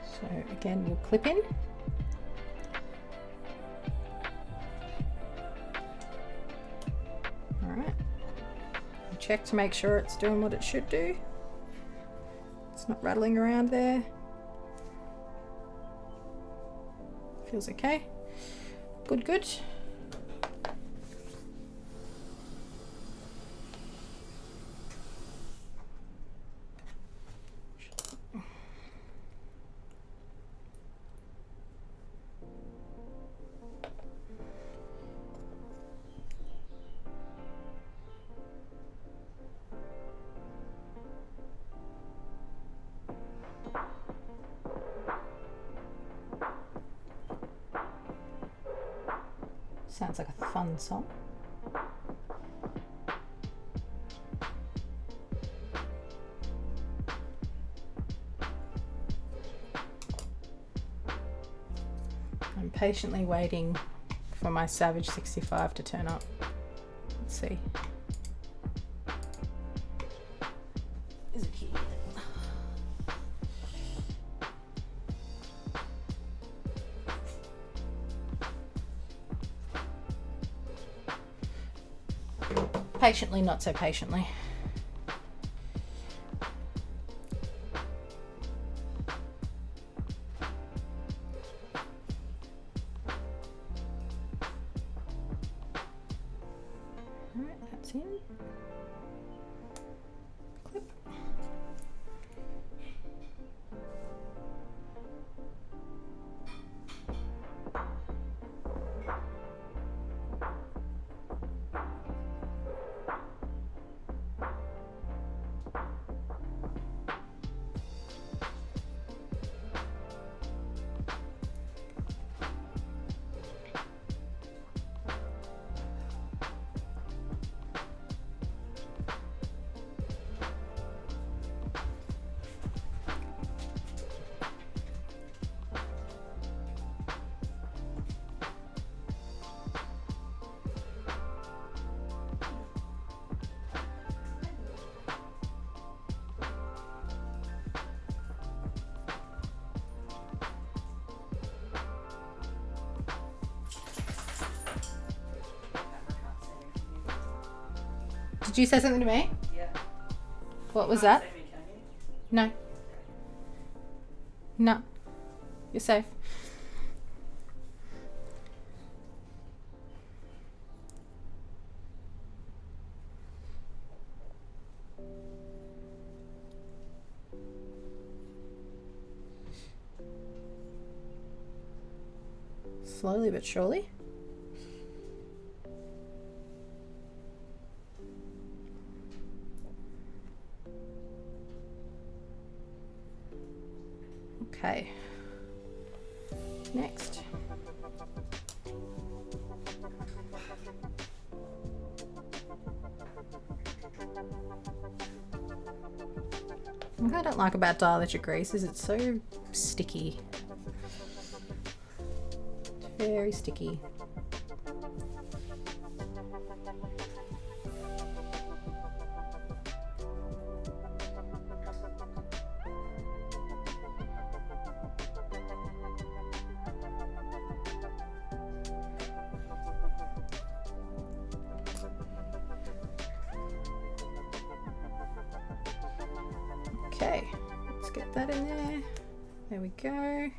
So again, we'll clip in. All right, check to make sure it's doing what it should do. It's not rattling around there. Feels okay. Good, good. Sounds like a fun song. I'm patiently waiting for my Savage 65 to turn up. Let's see. Is it here? Patiently, not so patiently. Alright, that's in. Clip. Did you say something to me? Yeah. What was that? Say me, can you? No. No. You're safe. Slowly but surely. Okay. Next. What I don't like about dielectric grease is it's so sticky. It's very sticky. Okay, let's get that in there. There we go.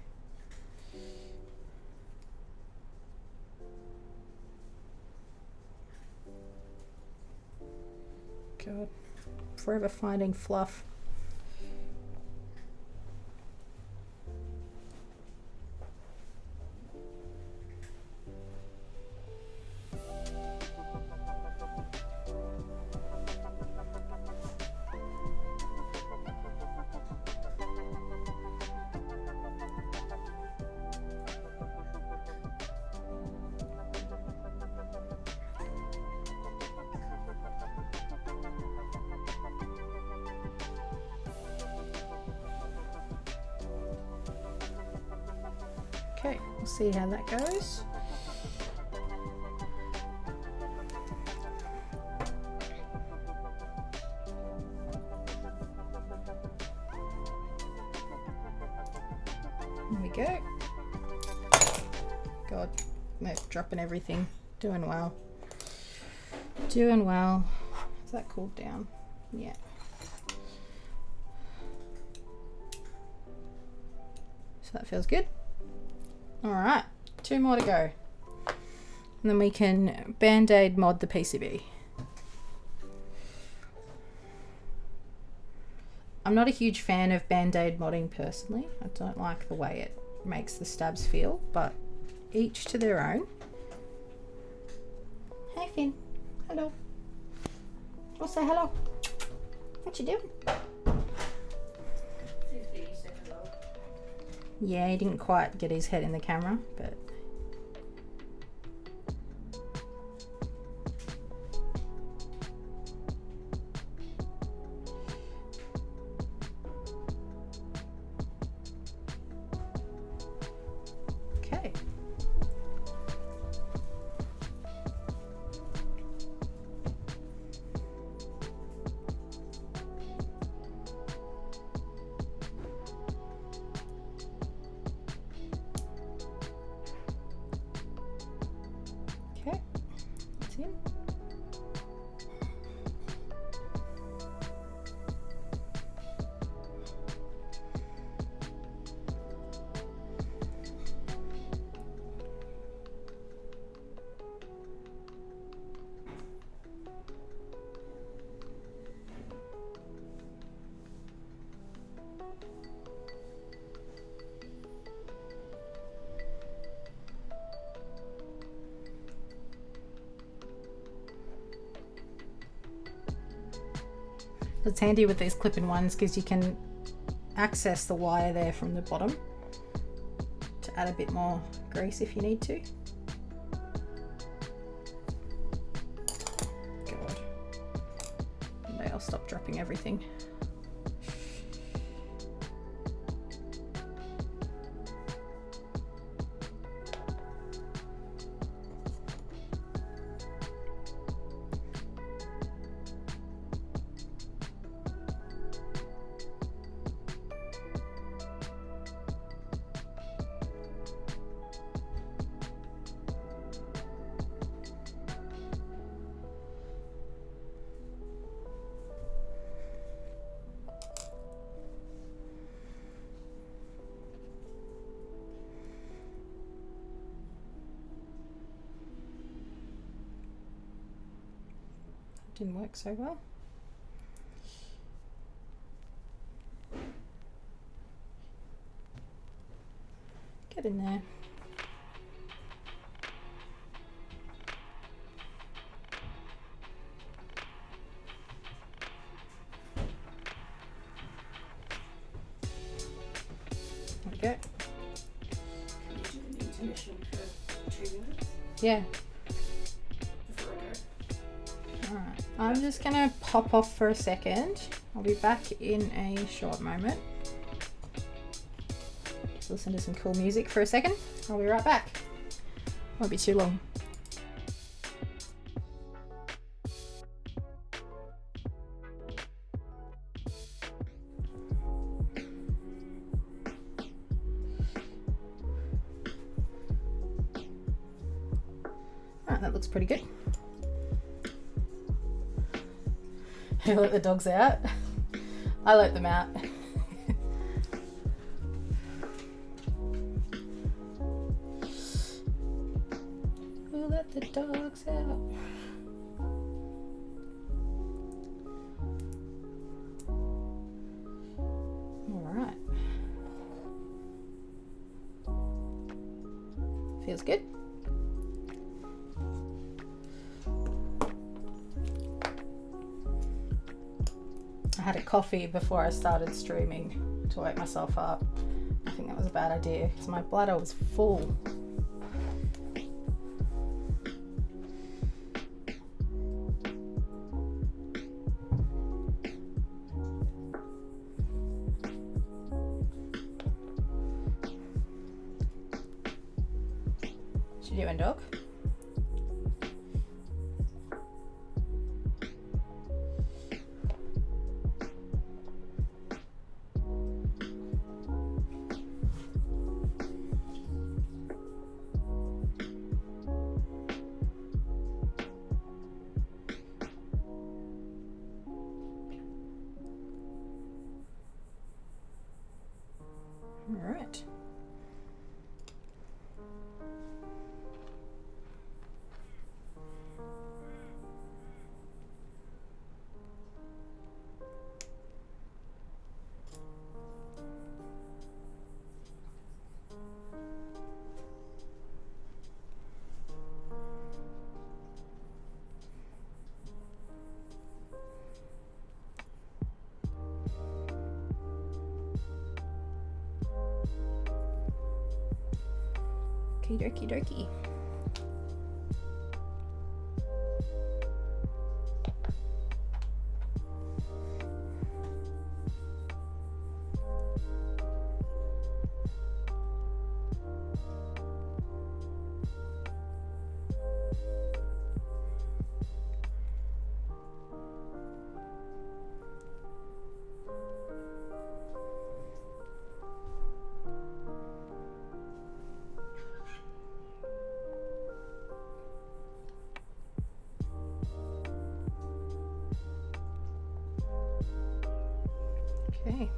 God, forever finding fluff. Okay, we'll see how that goes. There we go. God, I'm dropping everything. Doing well. Doing well. Has that cooled down? Yeah. So that feels good. All right, 2 more to go. And then we can Bandaid mod the PCB. I'm not a huge fan of Bandaid modding personally. I don't like the way it makes the stabs feel, but each to their own. Hey Finn, hello. I'll say hello. What you doing? 50 seconds old. Yeah, he didn't quite get his head in the camera, but okay. Okay, that's in. It's handy with these clip-in ones because you can access the wire there from the bottom to add a bit more grease if you need to. God. One day I'll stop dropping everything. Didn't work so well. Get in there. There we go. Can you do the intermission for 2 minutes? Yeah. Before I go? Alright. I'm just gonna pop off for a second. I'll be back in a short moment. Just listen to some cool music for a second. I'll be right back. Won't be too long. Alright, that looks pretty good. You let the dogs out? I let them out. Who let the dogs out? Alright. Feels good. I had a coffee before I started streaming to wake myself up. I think that was a bad idea because my bladder was full. Should you do a dog? All right. Okie dokie dokie. Okay.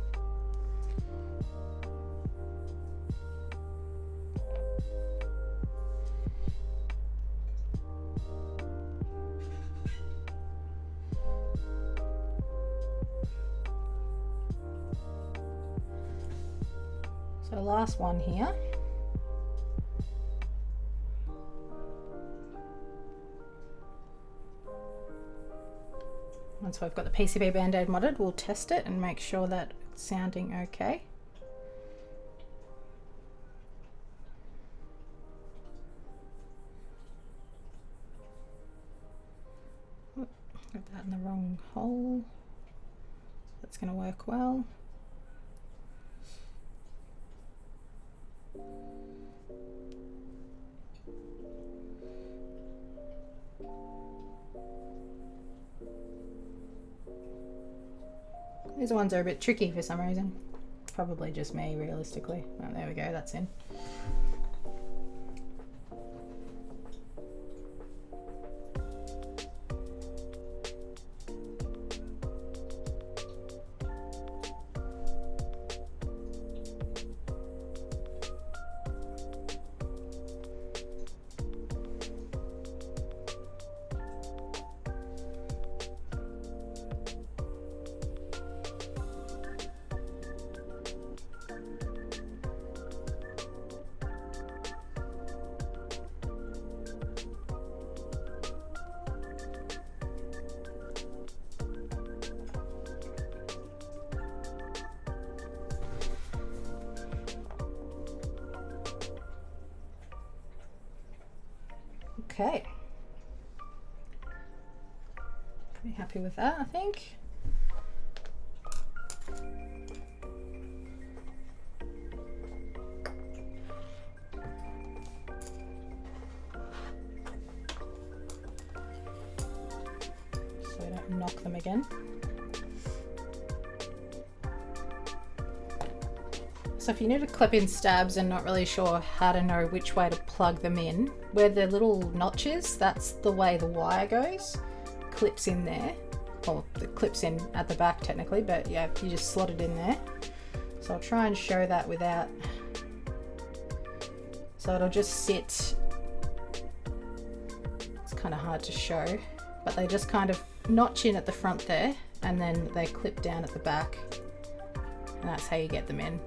So last one here. Once we've got the PCB Bandaid modded, we'll test it and make sure that it's sounding okay. Got that in the wrong hole. That's going to work well. These ones are a bit tricky for some reason. Probably just me, realistically. Oh, there we go, that's in. Okay. Pretty happy with that, I think. So I don't knock them again. So if you need to clip in stabs and not really sure how to know which way to plug them in, where the little notch is, that's the way the wire goes. Clips in there, or the clips in at the back technically, but yeah, you just slot it in there. So I'll try and show that without, so it'll just sit, it's kind of hard to show, but they just kind of notch in at the front there and then they clip down at the back, and that's how you get them in.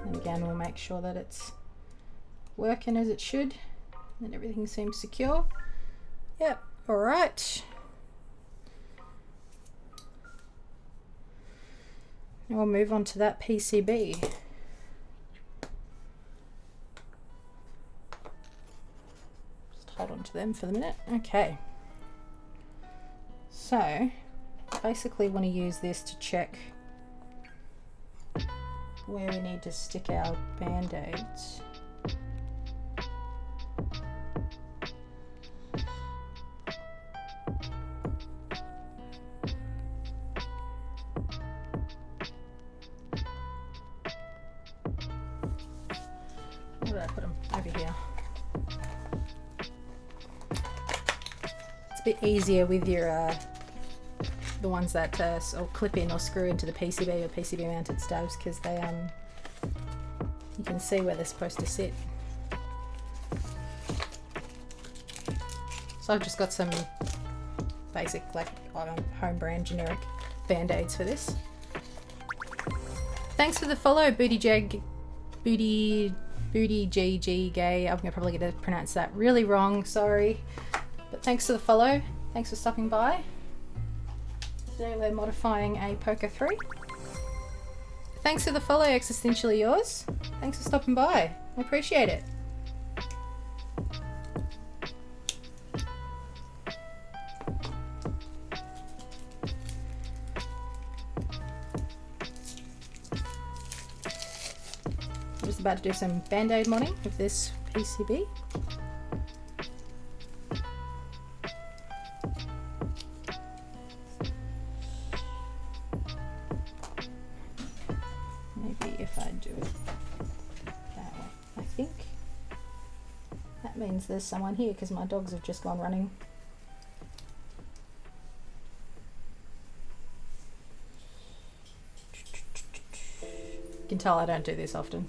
And again, we'll make sure that it's working as it should and everything seems secure. Yep, all right. Now we'll move on to that PCB. Just hold on to them for the minute. Okay. So, basically want to use this to check where we need to stick our Band-Aids. Where did I put them? Over here. It's a bit easier with your the ones that or clip in or screw into the PCB or PCB mounted stabs, because they you can see where they're supposed to sit. So I've just got some basic like home brand generic Band-Aids for this. Thanks for the follow, Booty GG Gay. I'm probably going to pronounce that really wrong, sorry. But thanks for the follow. Thanks for stopping by. Today we're modifying a Poker 3. thanks for the follow, Existentially Yours. Thanks for stopping by. I appreciate it. I'm just about to do some Bandaid modding with this PCB. Maybe if I do it that way. I think that means there's someone here because my dogs have just gone running. You can tell I don't do this often.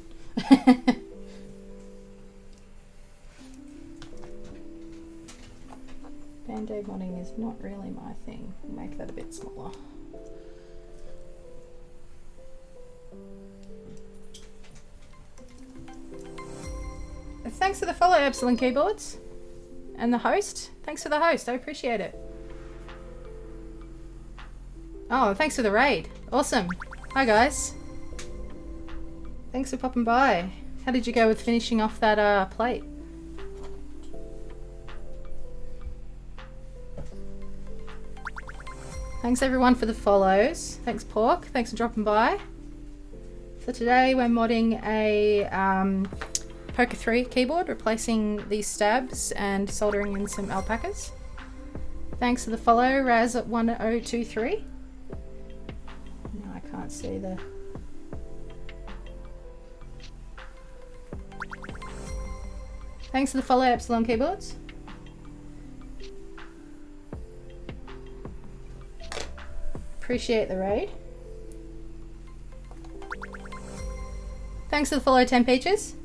Bandaid modding is not really my thing. I'll make that a bit smaller. Thanks for the follow, Epsilon Keyboards. And the host. Thanks for the host. I appreciate it. Oh, thanks for the raid. Awesome. Hi, guys. Thanks for popping by. How did you go with finishing off that plate? Thanks everyone for the follows. Thanks Pork. Thanks for dropping by. So today we're modding a Alpaca 3 keyboard, replacing these stabs and soldering in some Alpacas. Thanks for the follow, Raz1023. No, I can't see the... Thanks for the follow, Epsilon Keyboards. Appreciate the raid. Thanks for the follow, 10 Peaches.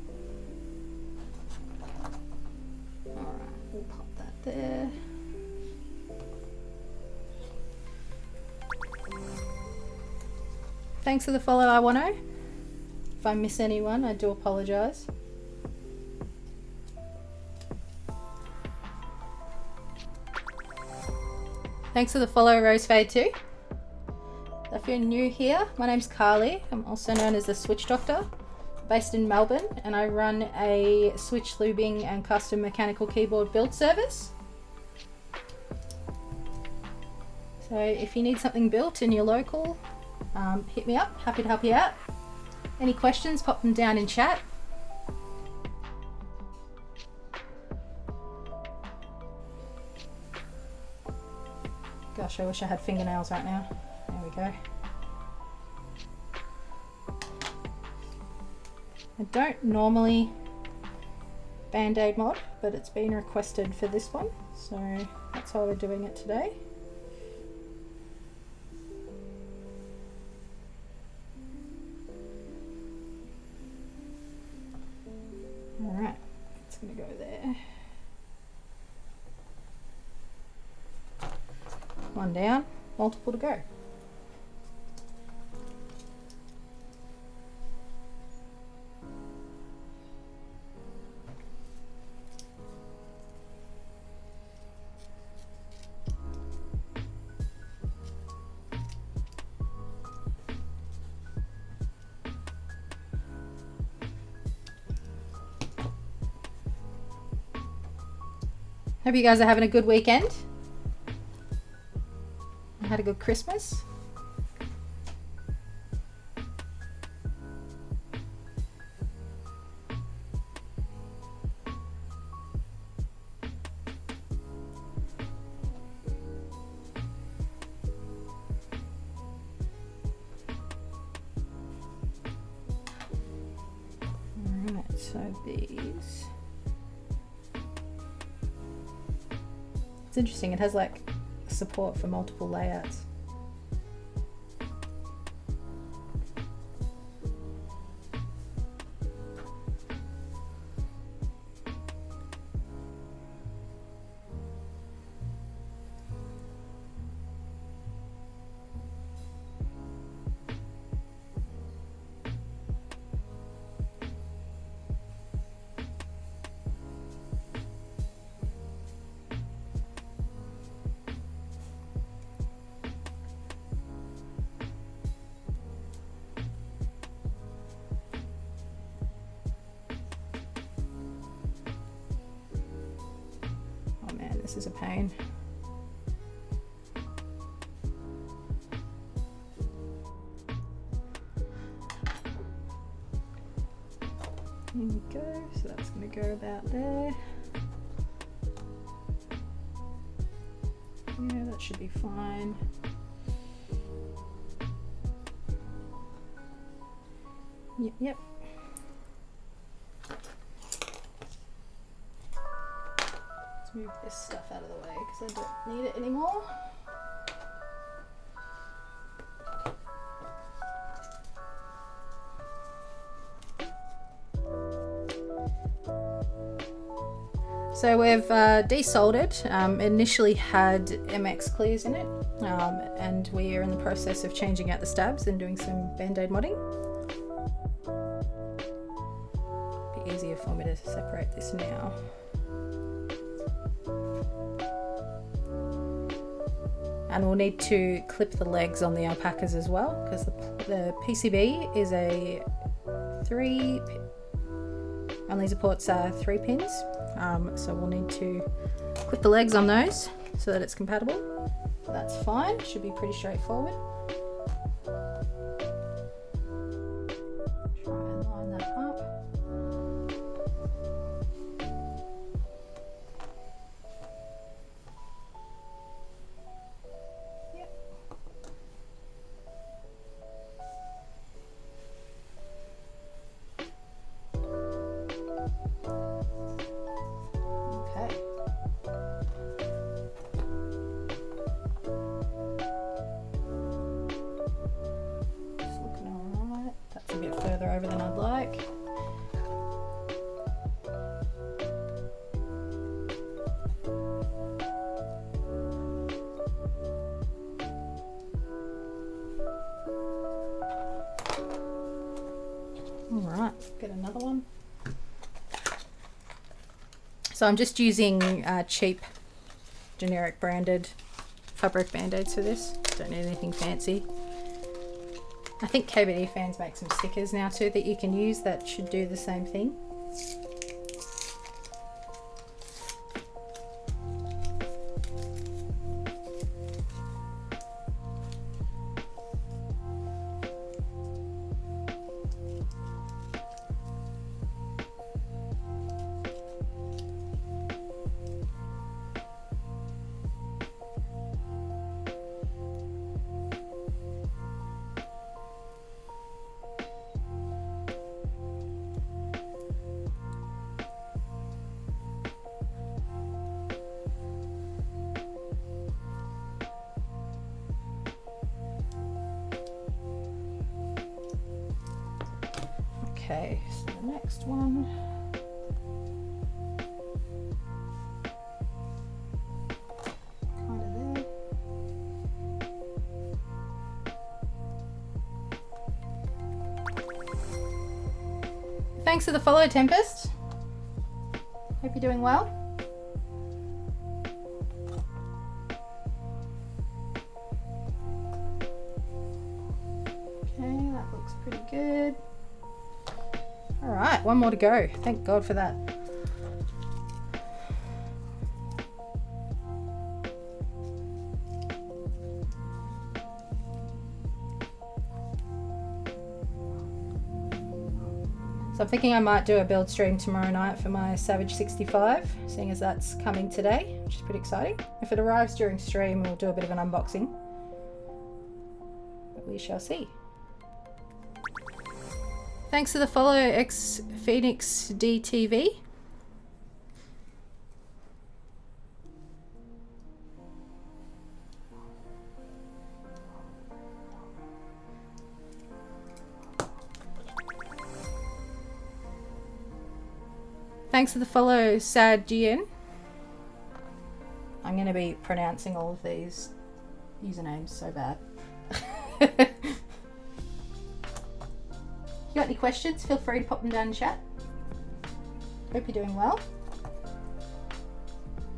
Alright, we'll pop that there. Thanks for the follow, I want to. If I miss anyone, I do apologise. Thanks for the follow, Rosefade 2. If you're new here, my name's Carly. I'm also known as the Switch Doctor, based in Melbourne, and I run a switch lubing and custom mechanical keyboard build service. So if you need something built in your local, hit me up. Happy to help you out. Any questions, pop them down in chat. Gosh, I wish I had fingernails right now. There we go. I don't normally Bandaid mod, but it's been requested for this one, so that's why we're doing it today. Alright, it's gonna go there. One down, multiple to go. Hope you guys are having a good weekend. Had a good Christmas. Alright, so these. It's interesting, it has like support for multiple layouts. this is a pain. Here we go, so that's going to go about there. Yeah, that should be fine. Yep. Let's move this stuff out of the way because I don't need it anymore. So we've desoldered. Initially had MX clears in it, and we are in the process of changing out the stabs and doing some Bandaid modding. Be easier for me to separate this now. And we'll need to clip the legs on the Alpacas as well, because the PCB is a only supports 3 pins. So we'll need to clip the legs on those so that it's compatible. That's fine, should be pretty straightforward. Try and line that up. Yep. Over than I'd like. Alright, get another one. So I'm just using cheap generic branded fabric band-aids for this. Don't need anything fancy. I think KBD fans make some stickers now too that you can use that should do the same thing. Okay, so the next one. Kind of there. Thanks for the follow, Tempest. Hope you're doing well. Okay, that looks pretty good. Alright, one more to go. Thank God for that. So I'm thinking I might do a build stream tomorrow night for my Savage 65, seeing as that's coming today, which is pretty exciting. If it arrives during stream, we'll do a bit of an unboxing. But we shall see. Thanks for the follow, X Phoenix DTV. Thanks for the follow, Sad GN. I'm going to be pronouncing all of these usernames so bad. If you got any questions, feel free to pop them down in chat. Hope you're doing well.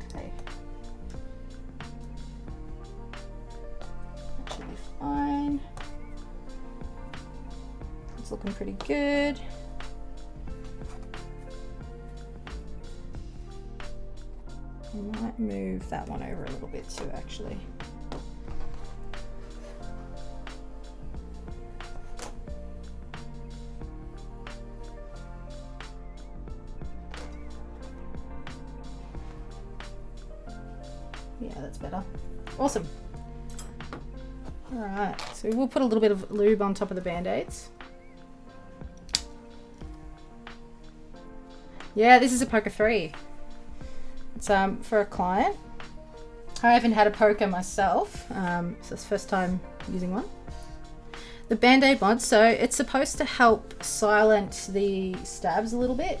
Okay. That should be fine. It's looking pretty good. I might move that one over a little bit too, actually. Yeah, that's better. Awesome. Alright, so we'll put a little bit of lube on top of the Band-Aids. Yeah, this is a poker 3. It's for a client. I haven't had a poker myself, so it's the first time using one. The Band-Aid mod, so it's supposed to help silence the stabs a little bit.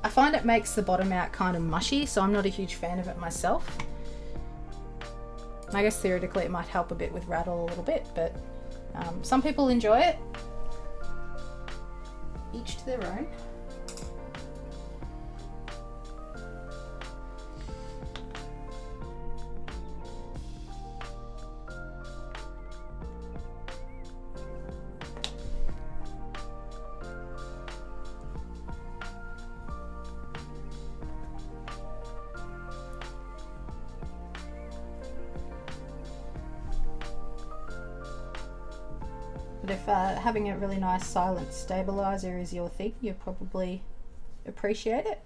I find it makes the bottom out kind of mushy, so I'm not a huge fan of it myself. I guess theoretically it might help a bit with rattle a little bit, but some people enjoy it. Each to their own. But if having a really nice silent stabilizer is your thing, you'll probably appreciate it.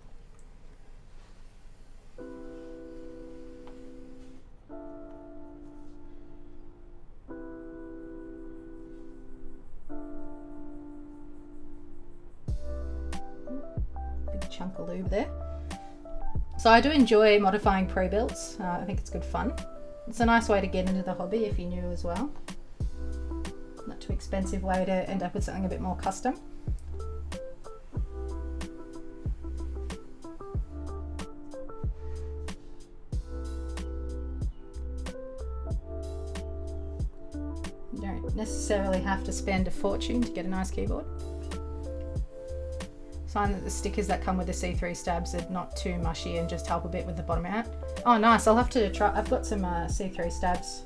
Big chunk of lube there. So I do enjoy modifying pre-builts. I think it's good fun. It's a nice way to get into the hobby if you're new as well. Not too expensive way to end up with something a bit more custom. You don't necessarily have to spend a fortune to get a nice keyboard. Find that the stickers that come with the C3 stabs are not too mushy and just help a bit with the bottom out. Oh nice, I'll have to try. I've got some C3 stabs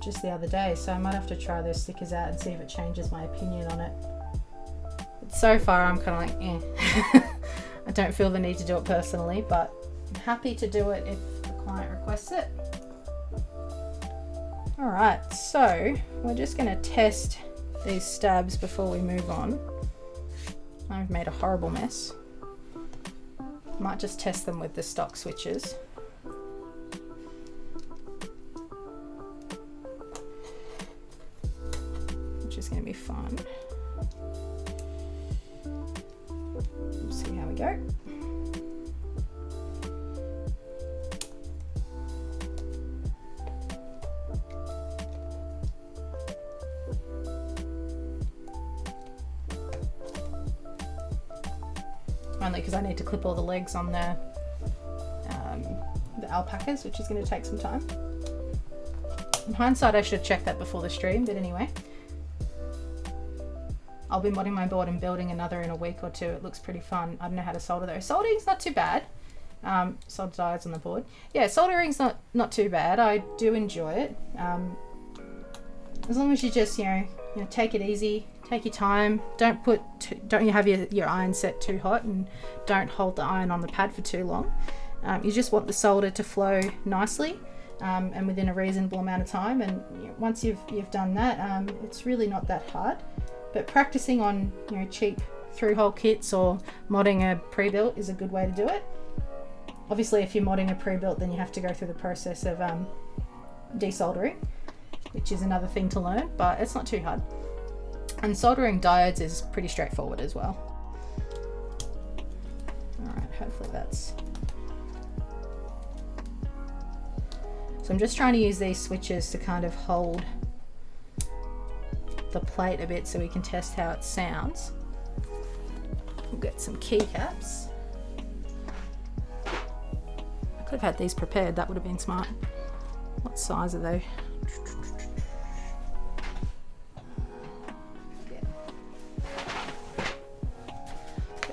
just the other day, so I might have to try those stickers out and see if it changes my opinion on it. But so far I'm kind of like, eh. I don't feel the need to do it personally, but I'm happy to do it if the client requests it. Alright, so we're just going to test these stabs before we move on. I've made a horrible mess. Might just test them with the stock switches. Which is going to be fun. We'll see how we go. Only because I need to clip all the legs on the Alpacas, which is going to take some time. In hindsight, I should have checked that before the stream, but anyway. I'll be modding my board and building another in a week or two. It looks pretty fun. I don't know how to solder though. Soldering's not too bad. Solder diodes on the board. Yeah, soldering's not too bad. I do enjoy it. As long as you just, you know, take it easy, take your time. Don't you have your iron set too hot, and don't hold the iron on the pad for too long. You just want the solder to flow nicely and within a reasonable amount of time. And once you've done that, it's really not that hard. But practicing on cheap through-hole kits or modding a pre-built is a good way to do it. Obviously, if you're modding a pre-built, then you have to go through the process of desoldering, which is another thing to learn, but it's not too hard. And soldering diodes is pretty straightforward as well. Alright, hopefully that's... So I'm just trying to use these switches to kind of hold the plate a bit so we can test how it sounds. We'll get some keycaps. I could have had these prepared, that would have been smart. What size are they?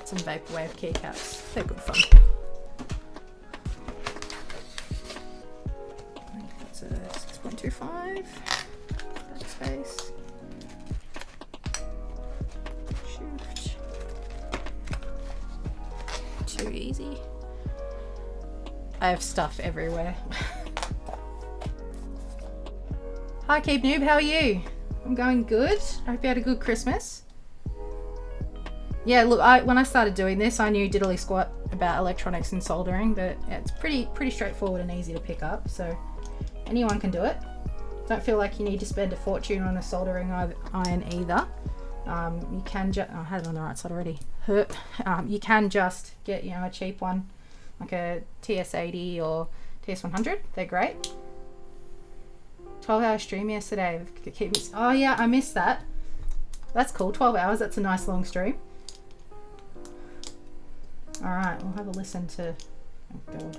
Some vaporwave keycaps. They're good fun. I think that's a 6.25. Backspace. Shift. Too easy. I have stuff everywhere. Hi Keep Noob, how are you? I'm going good. I hope you had a good Christmas. Yeah, look, when I started doing this, I knew diddly squat about electronics and soldering, but yeah, it's pretty straightforward and easy to pick up, so anyone can do it. Don't feel like you need to spend a fortune on a soldering iron either. You can just, I had it on the right side already. You can just get, you know, a cheap one, like a TS80 or TS100. They're great. 12-hour stream yesterday. Oh yeah, I missed that. That's cool. 12 hours. That's a nice long stream. All right, we'll have a listen to. Oh god,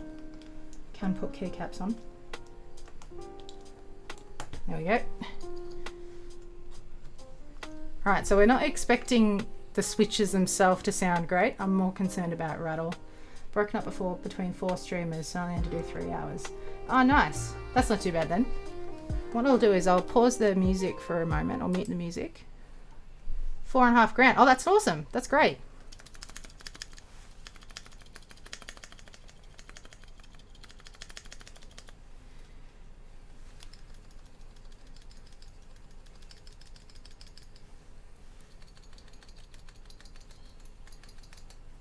can put keycaps on. There we go. All right, so we're not expecting the switches themselves to sound great. I'm more concerned about rattle. Broken up before between 4 streamers, so I only had to do 3 hours. Oh, nice. That's not too bad then. What I'll do is I'll pause the music for a moment. I'll mute the music. 4.5 grand. Oh, that's awesome. That's great.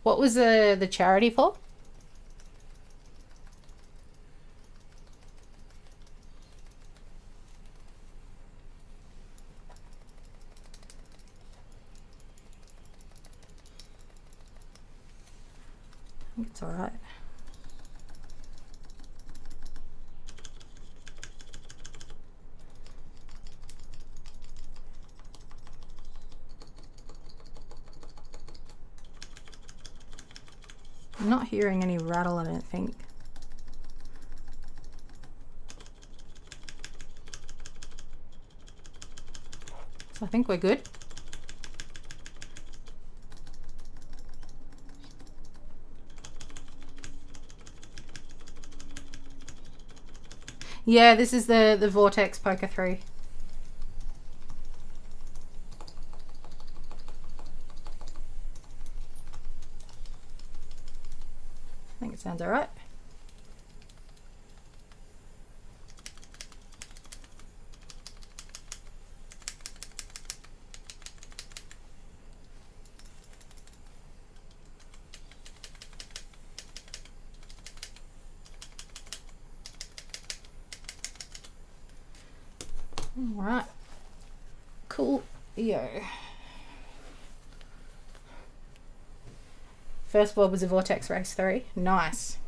What was the charity for? I think it's all right. I'm not hearing any rattle, I don't think. So I think we're good. Yeah, this is the Vortex Poker 3. I think it sounds all right. All right. Cool. Yo. First board was a Vortex Race 3. Nice.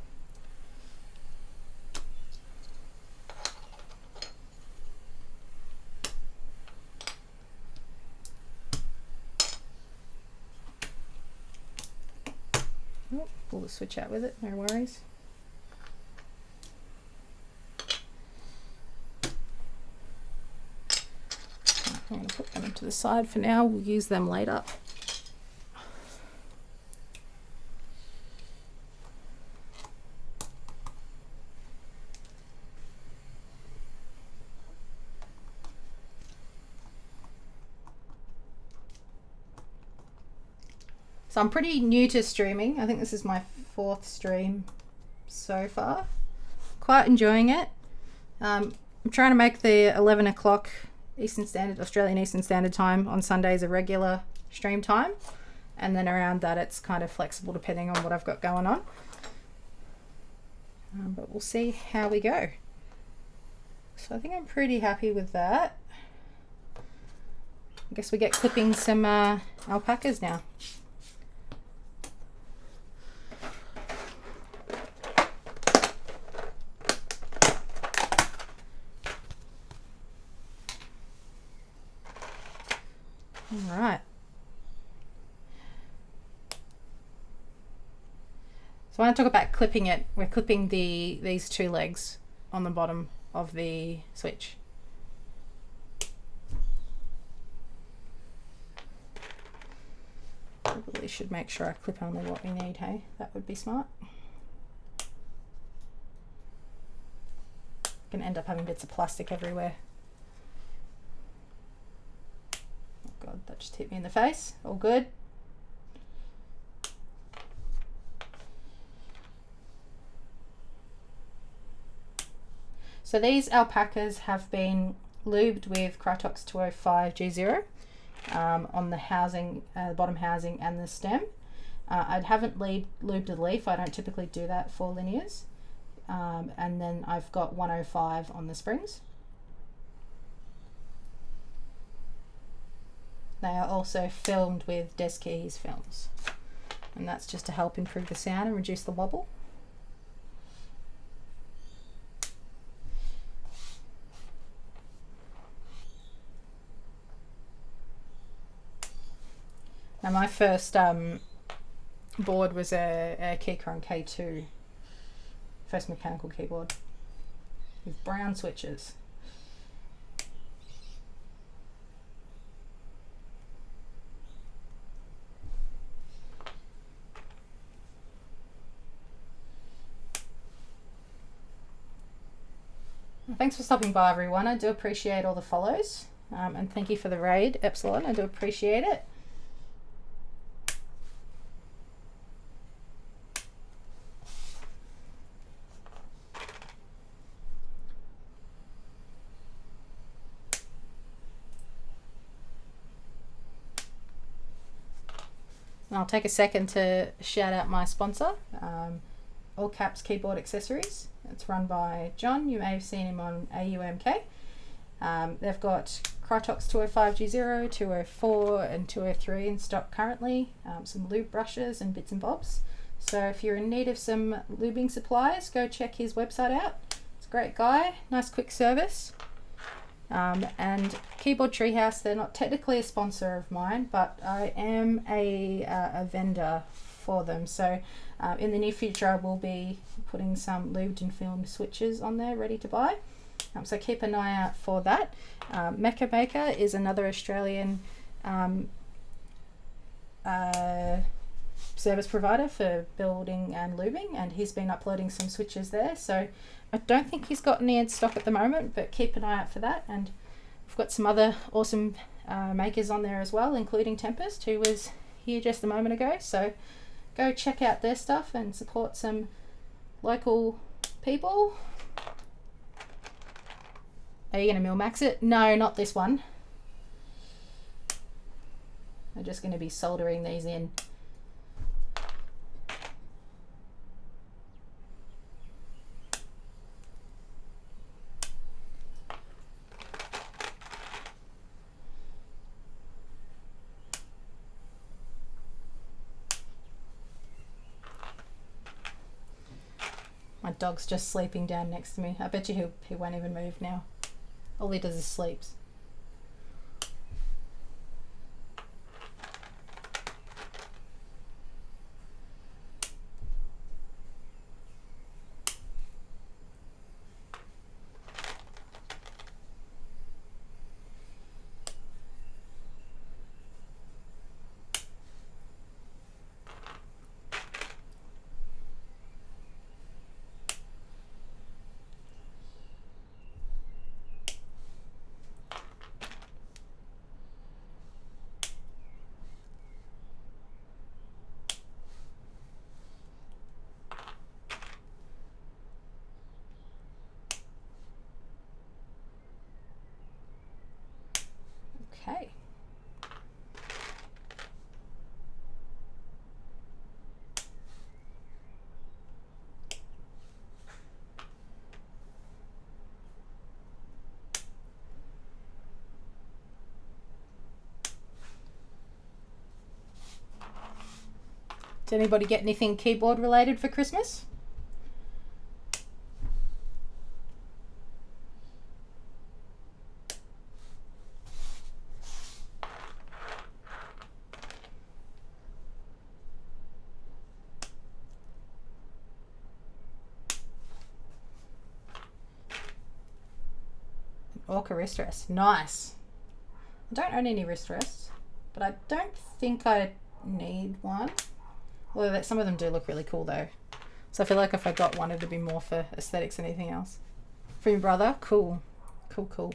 Oh, we'll switch out with it, no worries. I'm going to put them to the side for now. We'll use them later. So I'm pretty new to streaming. I think this is my 4th stream so far. Quite enjoying it. I'm trying to make the 11 o'clock Australian Eastern Standard Time on Sundays a regular stream time. And then around that it's kind of flexible depending on what I've got going on. But we'll see how we go. So I think I'm pretty happy with that. I guess we get clipping some alpacas now. All right. So when I talk about clipping it, we're clipping these 2 legs on the bottom of the switch. Probably should make sure I clip only what we need, hey? That would be smart. Gonna end up having bits of plastic everywhere. God, that just hit me in the face. All good. So these alpacas have been lubed with Krytox 205 G0 on the housing, bottom housing and the stem. I haven't lubed the leaf. I don't typically do that for linears. And then I've got 105 on the springs. They are also filmed with Des Keys films, and that's just to help improve the sound and reduce the wobble. Now my first board was a Keychron K2, first mechanical keyboard with brown switches. Thanks for stopping by, everyone. I do appreciate all the follows, and thank you for the raid, Epsilon. I do appreciate it. And I'll take a second to shout out my sponsor, All Caps Keyboard Accessories. It's run by John. You may have seen him on AUMK. They've got Krytox 205 G0, 204 and 203 in stock currently, some lube brushes and bits and bobs. So if you're in need of some lubing supplies, go check his website out. It's a great guy, nice quick service. And Keyboard Treehouse, they're not technically a sponsor of mine, but I am a vendor for them. So in the near future I will be putting some lubed and filmed switches on there ready to buy. So keep an eye out for that. Mecha Maker is another Australian service provider for building and lubing, and he's been uploading some switches there. So I don't think he's got any in stock at the moment, but keep an eye out for that. And we've got some other awesome makers on there as well, including Tempest, who was here just a moment ago. So go check out their stuff and support some local people. Are you going to mil-max it? No, not this one. I'm just going to be soldering these in. My dog's just sleeping down next to me. I bet you he won't even move now. All he does is sleeps. Okay. Did anybody get anything keyboard related for Christmas? Orca wrist rest. Nice. I don't own any wrist rests, but I don't think I need one. Although some of them do look really cool though. So I feel like if I got one, it'd be more for aesthetics than anything else. For your brother? Cool. Cool, cool.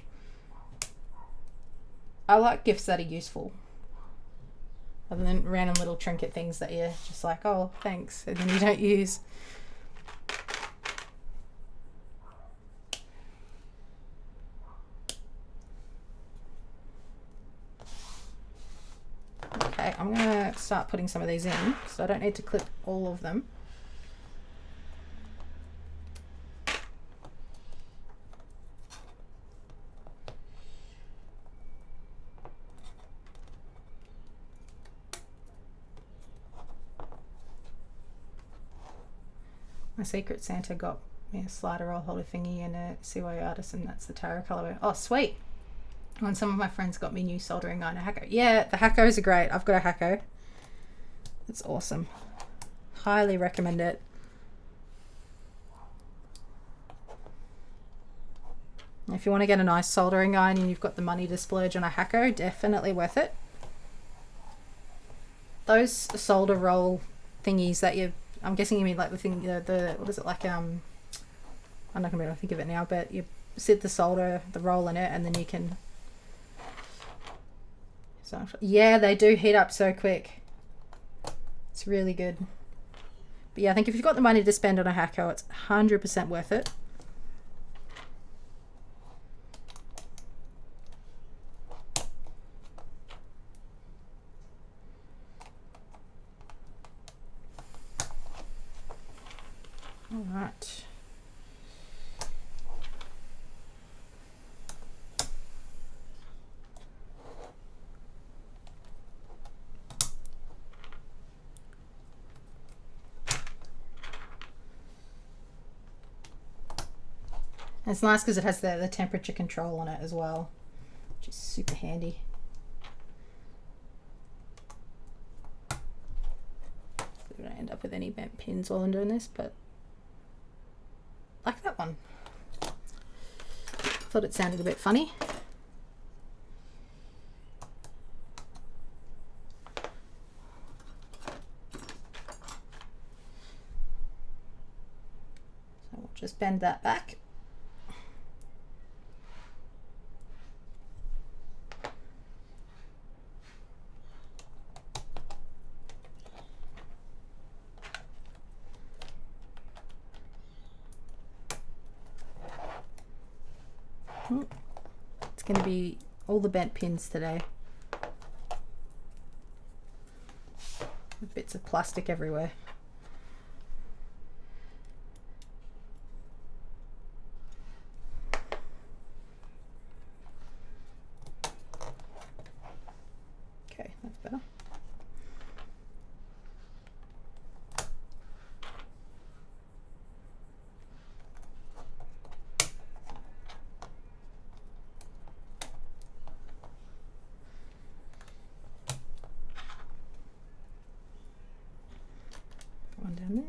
I like gifts that are useful. Other than random little trinket things that you're just like, oh, thanks, and then you don't use. start putting some of these in, so I don't need to clip all of them. My Secret Santa got me a slider roll holder thingy and a CY Artisan. That's the tarot colorway. Oh, sweet. And some of my friends got me new soldering iron, a Hacko. Yeah, the Hackos are great. I've got a Hacko. It's awesome. Highly recommend it. If you want to get a nice soldering iron and you've got the money to splurge on a Hacko, definitely worth it. Those solder roll thingies that I'm guessing you mean like the thing, the what is it, like, I'm not gonna be able to think of it now, but you sit the solder, the roll in it, and then you can, so yeah, they do heat up so quick. It's really good. But yeah, I think if you've got the money to spend on a Hacko, it's 100% worth it. All right. And it's nice because it has the temperature control on it as well, which is super handy. We don't end up with any bent pins while I'm doing this, but like that one. Thought it sounded a bit funny. So we'll just bend that back. It's going to be all the bent pins today. With bits of plastic everywhere. Okay, that's better. One down there.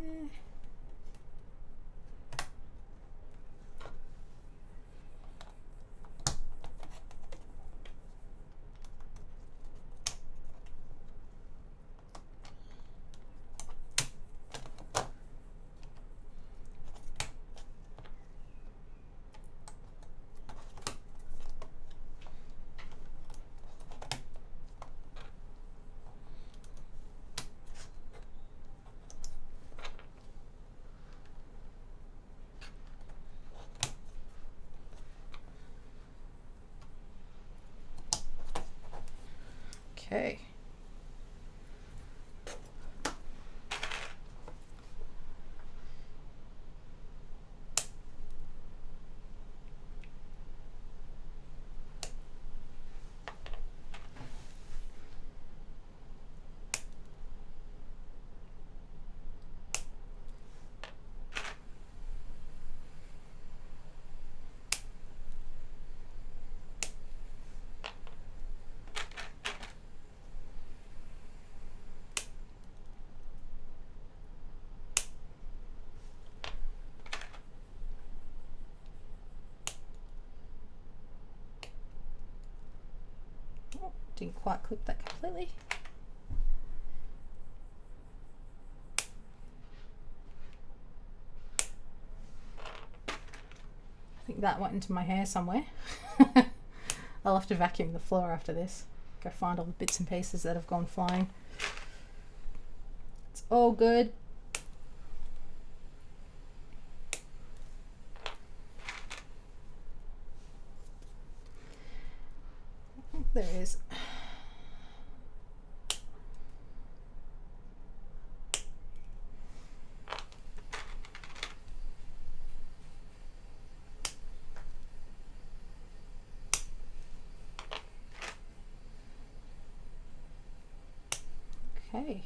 Okay. Oh, didn't quite clip that completely. I think that went into my hair somewhere. I'll have to vacuum the floor after this. Go find all the bits and pieces that have gone flying. It's all good. There it is. Okay.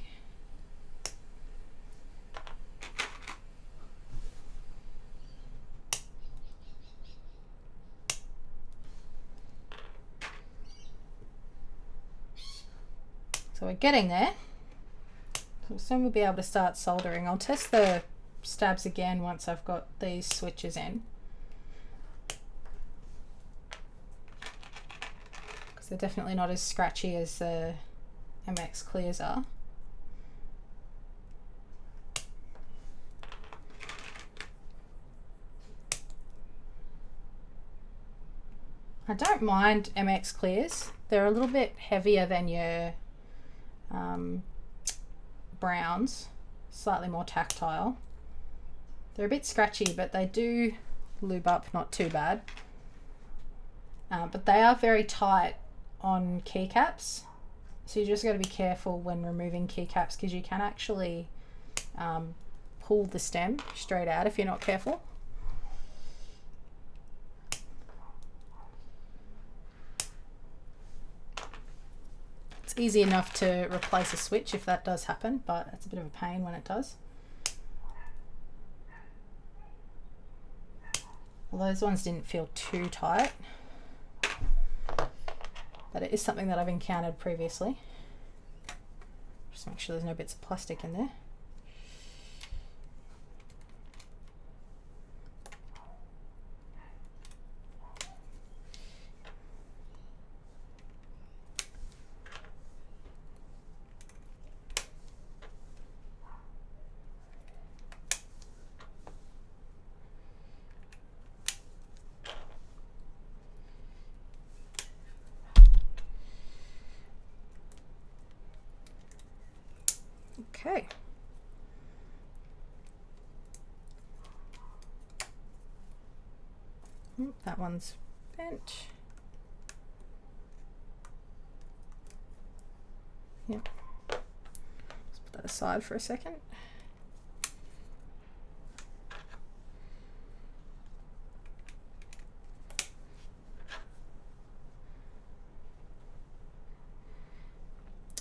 So we're getting there. So soon we'll be able to start soldering. I'll test the stabs again once I've got these switches in, because they're definitely not as scratchy as the MX clears are. I don't mind MX clears. They're a little bit heavier than your browns, slightly more tactile. They're a bit scratchy, but they do lube up not too bad. But they are very tight on keycaps, so you just got to be careful when removing keycaps, because you can actually pull the stem straight out if you're not careful. It's easy enough to replace a switch if that does happen, but it's a bit of a pain when it does. Well, those ones didn't feel too tight, but it is something that I've encountered previously. Just make sure there's no bits of plastic in there. Okay. That one's bent. Yep. Let's put that aside for a second.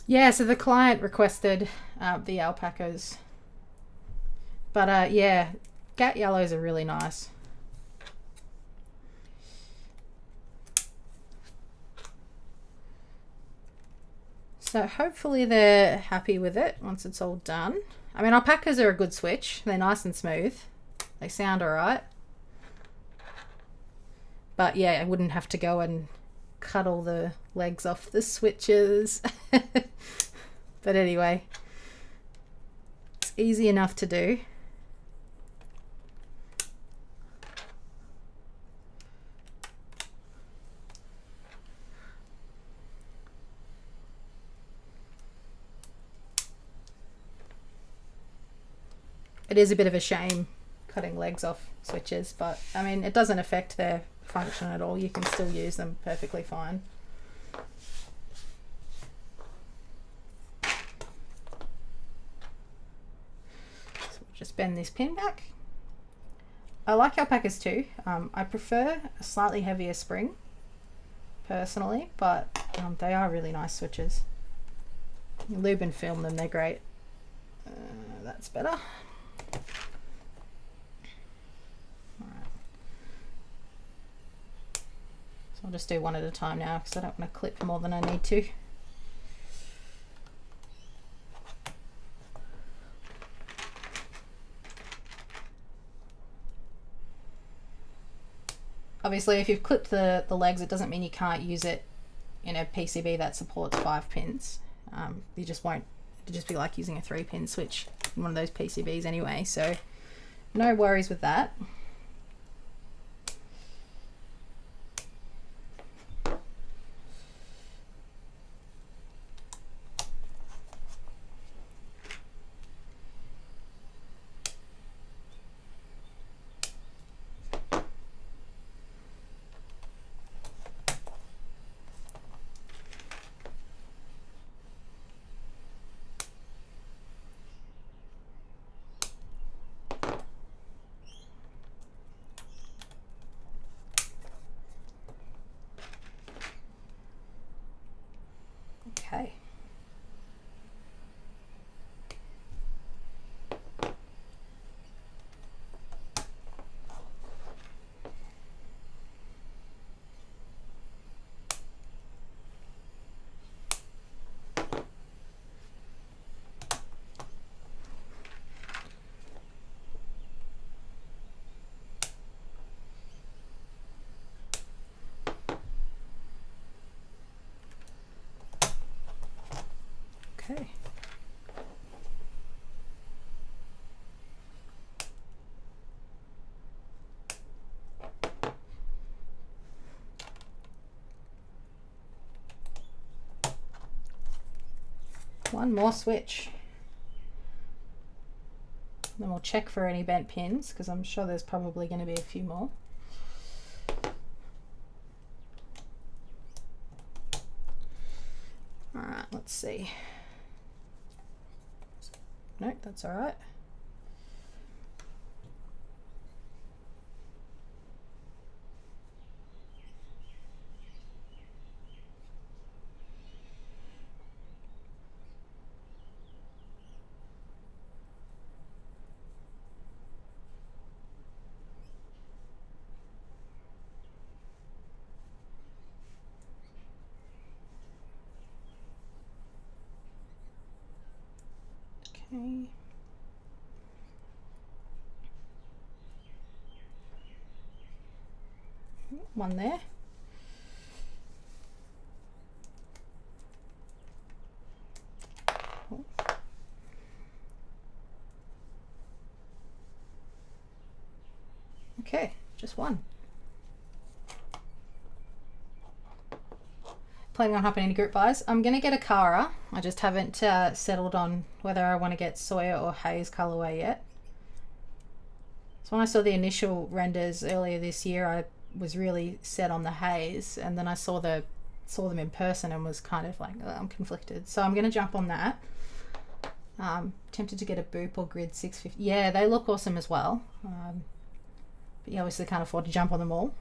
Yeah, so the client requested the alpacas, but yeah, gat yellows are really nice. So hopefully they're happy with it once it's all done. I mean, alpacas are a good switch. They're nice and smooth. They sound alright. But yeah, I wouldn't have to go and cut all the legs off the switches. But anyway, it's easy enough to do. It is a bit of a shame cutting legs off switches, but I mean, it doesn't affect their function at all. You can still use them perfectly fine. So we'll just bend this pin back. I like Alpacas too. I prefer a slightly heavier spring personally, but they are really nice switches. You lube and film them, they're great. That's better. So I'll just do one at a time now because I don't want to clip more than I need to. Obviously, if you've clipped the legs, it doesn't mean you can't use it in a PCB that supports 5 pins. You just won't, it'll just be like using a 3-pin switch in one of those PCBs anyway, so no worries with that. Okay. One more switch. Then we'll check for any bent pins because I'm sure there's probably going to be a few more. All right, let's see. Nope, that's all right. Okay. One there. Okay, just one. Planning on hopping into group buys. I'm going to get a Cara. I just haven't settled on whether I want to get Soya or Haze colorway yet. So when I saw the initial renders earlier this year, I was really set on the Haze, and then I saw them in person and was kind of like, oh, I'm conflicted. So I'm going to jump on that. Tempted to get a Boop or Grid 650. Yeah, they look awesome as well. But you obviously can't afford to jump on them all.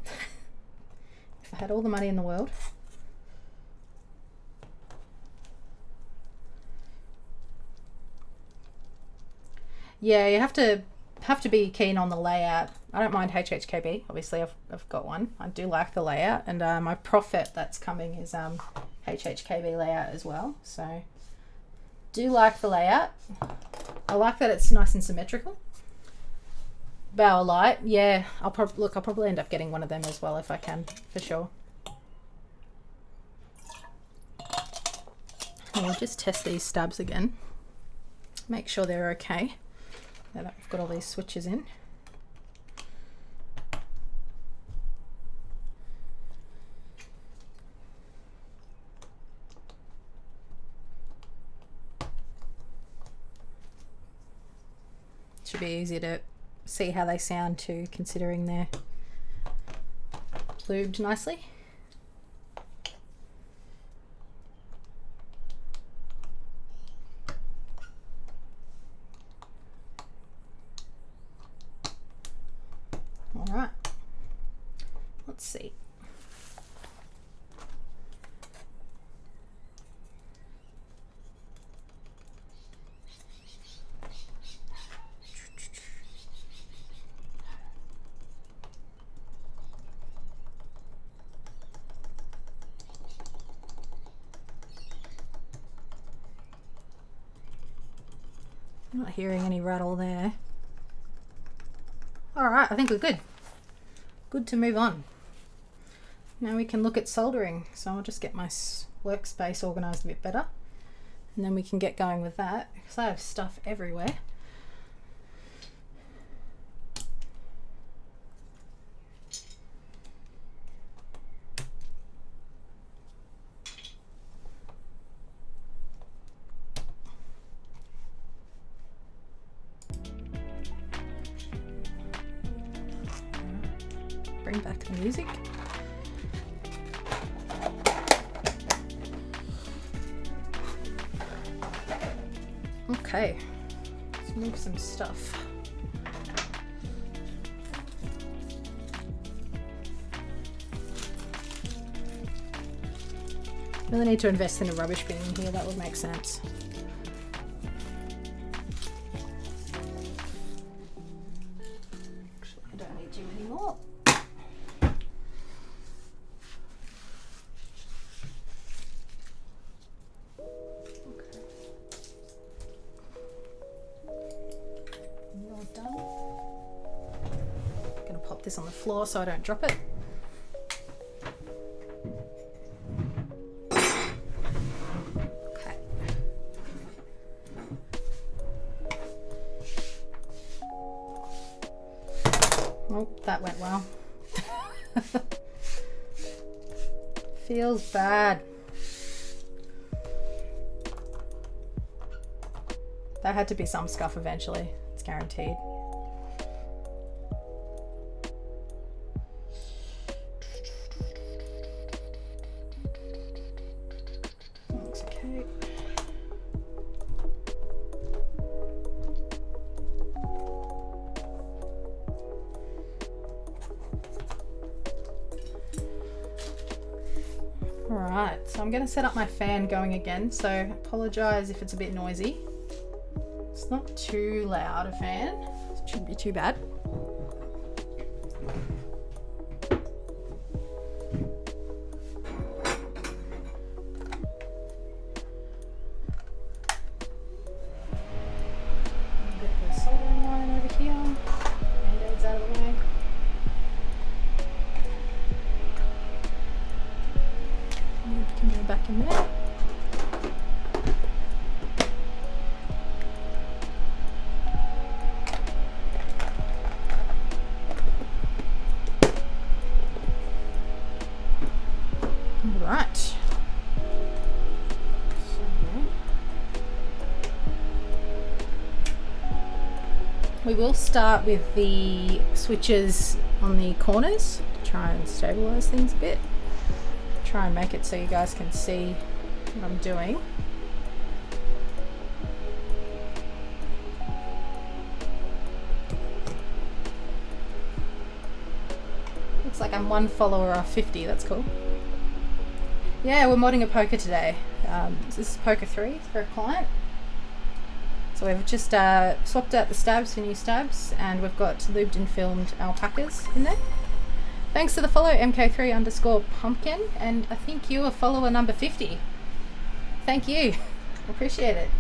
If I had all the money in the world. Yeah, you have to be keen on the layout. I don't mind HHKB. Obviously, I've got one. I do like the layout, and my Profit that's coming is HHKB layout as well. So, do like the layout. I like that it's nice and symmetrical. Bow light, yeah. I'll probably end up getting one of them as well if I can, for sure. And we'll just test these stubs again. Make sure they're okay. Now that we've got all these switches in. Should be easy to see how they sound too, considering they're lubed nicely. All right, let's see. I'm not hearing any rattle there. All right, I think we're good. Good to move on. Now we can look at soldering. So I'll just get my workspace organized a bit better, and then we can get going with that because I have stuff everywhere. Bring back the music. Okay, let's move some stuff. Really need to invest in a rubbish bin here, that would make sense. Actually, I don't need you anymore. This on the floor so I don't drop it. Okay. Oh, that went well. Feels bad. There had to be some scuff eventually. It's guaranteed. Looks okay. Alright, so I'm going to set up my fan going again, so apologise if it's a bit noisy. It's not too loud a fan, it shouldn't be too bad. Get the soldering line over here, Bandaid's out of the way. Can go back in there. Right. So, we will start with the switches on the corners to try and stabilize things a bit. Try and make it so you guys can see what I'm doing. Looks like I'm one follower off 50, that's cool. Yeah, we're modding a poker today. This is Poker 3 for a client. So we've just swapped out the stabs for new stabs, and we've got lubed and filmed alpacas in there. Thanks to the follow MK3_pumpkin, and I think you are follower number 50. Thank you. Appreciate it.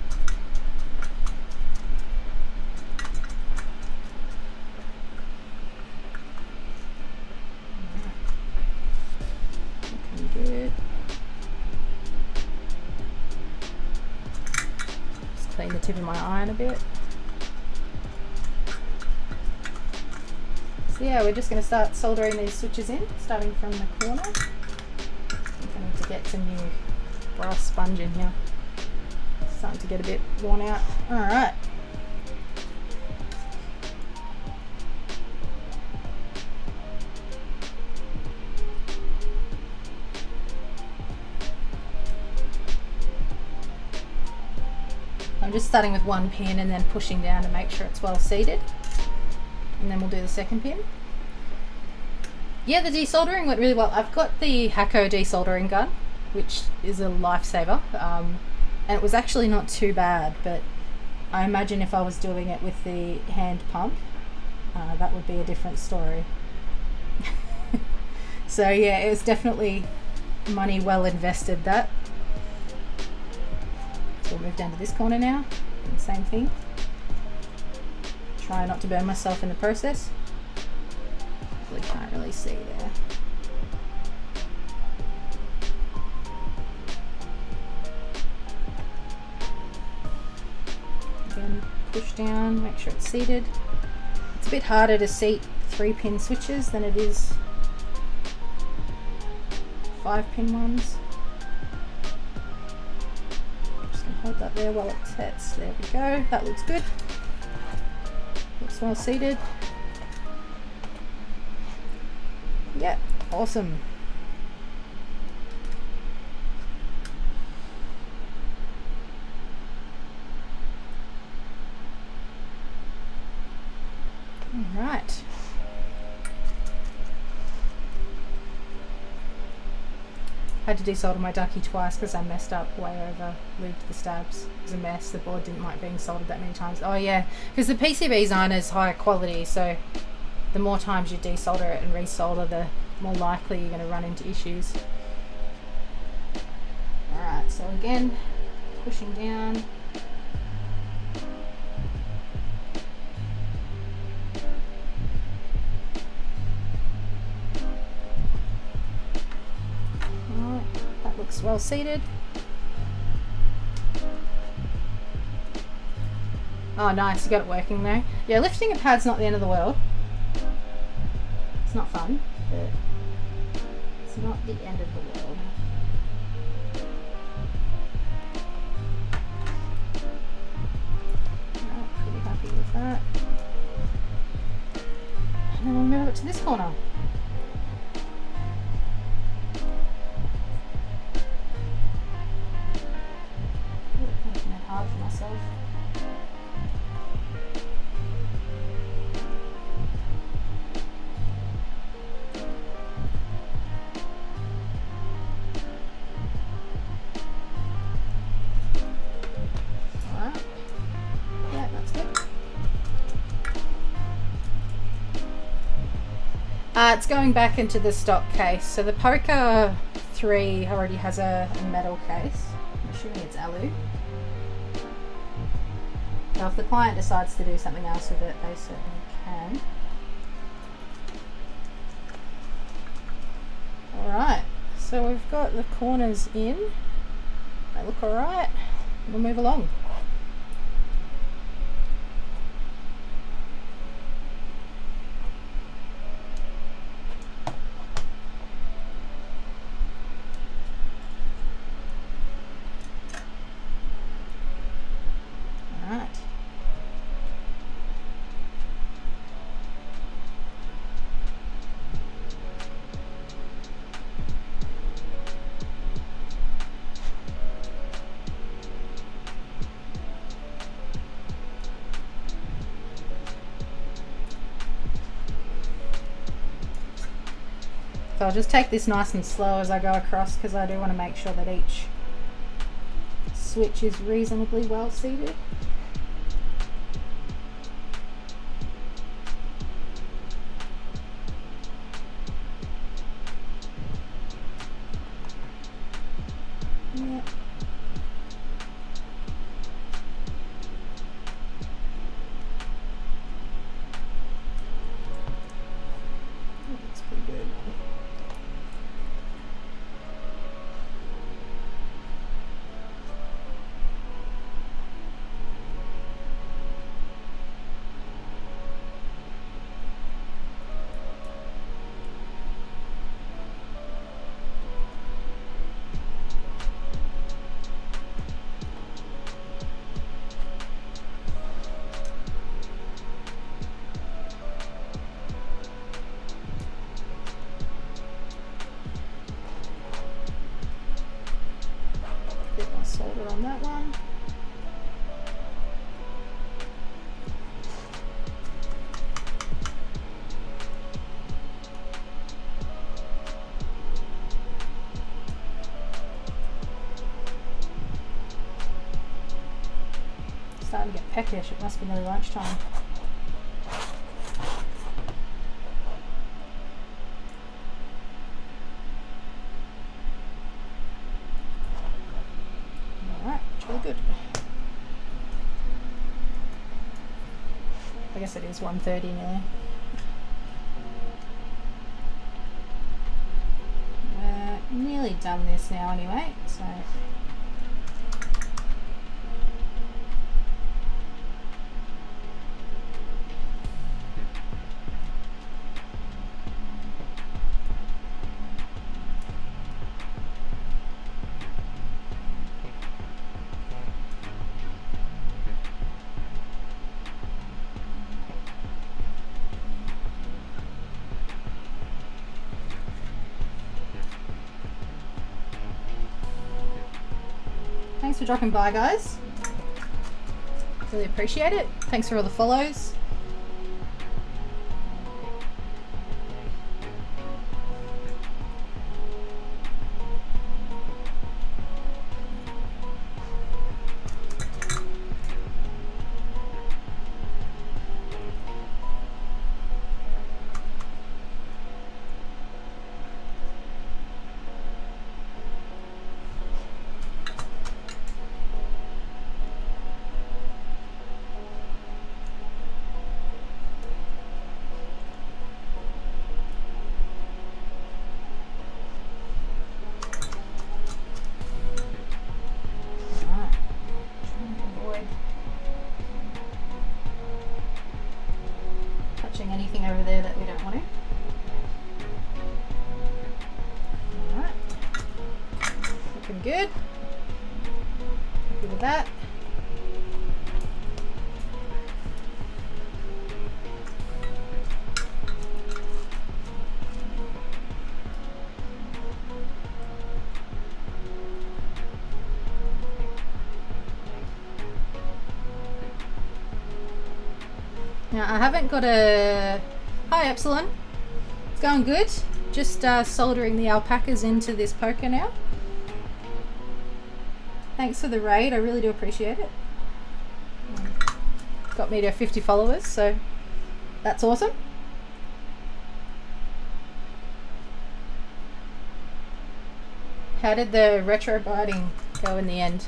Looking good. Just clean the tip of my iron a bit. So yeah, we're just going to start soldering these switches in, starting from the corner. I think I need to get some new brass sponge in here. It's starting to get a bit worn out. Alright. I'm just starting with one pin and then pushing down to make sure it's well seated. And then we'll do the second pin. Yeah, the desoldering went really well. I've got the Hako desoldering gun, which is a lifesaver. And it was actually not too bad, but I imagine if I was doing it with the hand pump, that would be a different story. So yeah, it was definitely money well invested, that. So we'll move down to this corner now, and same thing. Try not to burn myself in the process. Probably can't really see there. Again, push down, make sure it's seated. It's a bit harder to seat 3-pin switches than it is 5-pin ones. Just gonna hold that there while it sets. There we go. That looks good. Looks well seated. Yeah, awesome. All right. I had to desolder my ducky twice because I messed up way over lubed the stabs. It was a mess. The board didn't like being soldered that many times. Oh yeah, because the PCBs aren't as high quality, so the more times you desolder it and resolder, the more likely you're going to run into issues. Alright, so again, pushing down. Alright, that looks well seated. Oh nice, you got it working there. Yeah, lifting a pad's not the end of the world. It's not fun, but it's not the end of the world. Pretty happy with that. And then we'll move it to this corner. Making it hard for myself. Alright. Yeah, that's good. It's going back into the stock case. So the Poker 3 already has a metal case. I'm assuming it's alu. Now if the client decides to do something else with it, they certainly can. Alright, so we've got the corners in. They look alright. We'll move along. So I'll just take this nice and slow as I go across because I do want to make sure that each switch is reasonably well seated. Yeah. That's pretty good. Solder on that one. Starting to get peckish, it must be nearly lunchtime. Good. I guess it is 1:30 nearly. Nearly done this now anyway, so thanks for dropping by, guys. Really appreciate it. Thanks for all the follows. Anything over there that we don't want to. Looking good. Happy with that. Now I haven't got a... Hi Epsilon. It's going good. Just soldering the alpacas into this poker now. Thanks for the raid, I really do appreciate it. Got me to 50 followers, so that's awesome. How did the retro biting go in the end?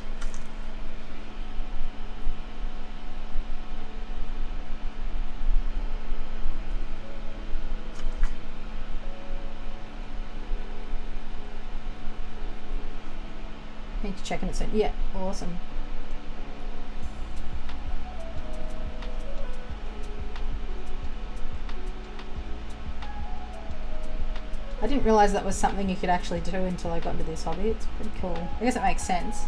Need to check in it soon. Yeah, awesome. I didn't realise that was something you could actually do until I got into this hobby. It's pretty cool. I guess it makes sense.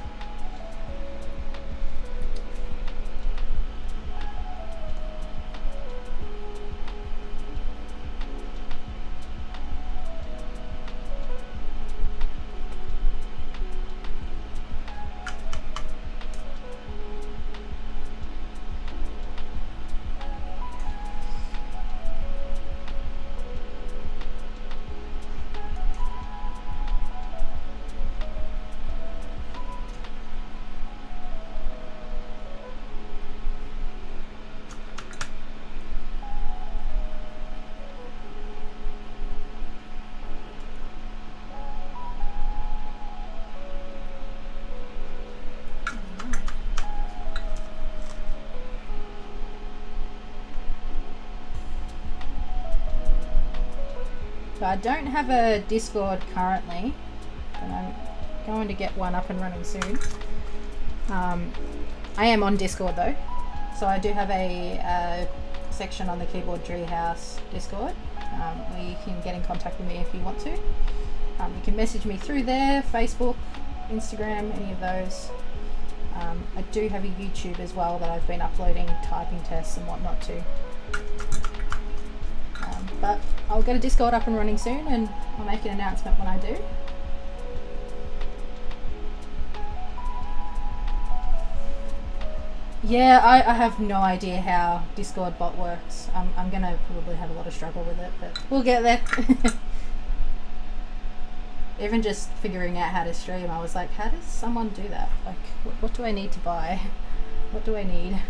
So I don't have a Discord currently, but I'm going to get one up and running soon. I am on Discord though, so I do have a section on the Keyboard Treehouse Discord where you can get in contact with me if you want to. You can message me through there, Facebook, Instagram, any of those. I do have a YouTube as well that I've been uploading typing tests and whatnot to. But I'll get a Discord up and running soon and I'll make an announcement when I do. Yeah, I have no idea how Discord bot works. I'm gonna probably have a lot of struggle with it, but we'll get there. Even just figuring out how to stream, I was like, how does someone do that? Like, what do I need to buy? What do I need?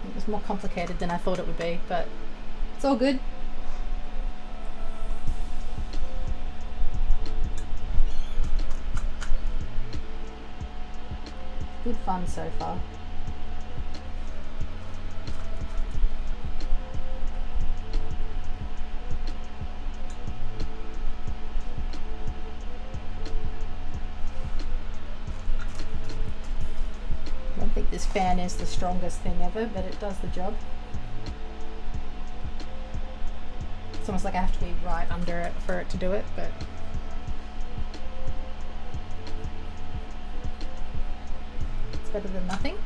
It was more complicated than I thought it would be, but it's all good. Good fun so far. I don't think this fan is the strongest thing ever, but it does the job. It's almost like I have to be right under it for it to do it, but it's better than nothing.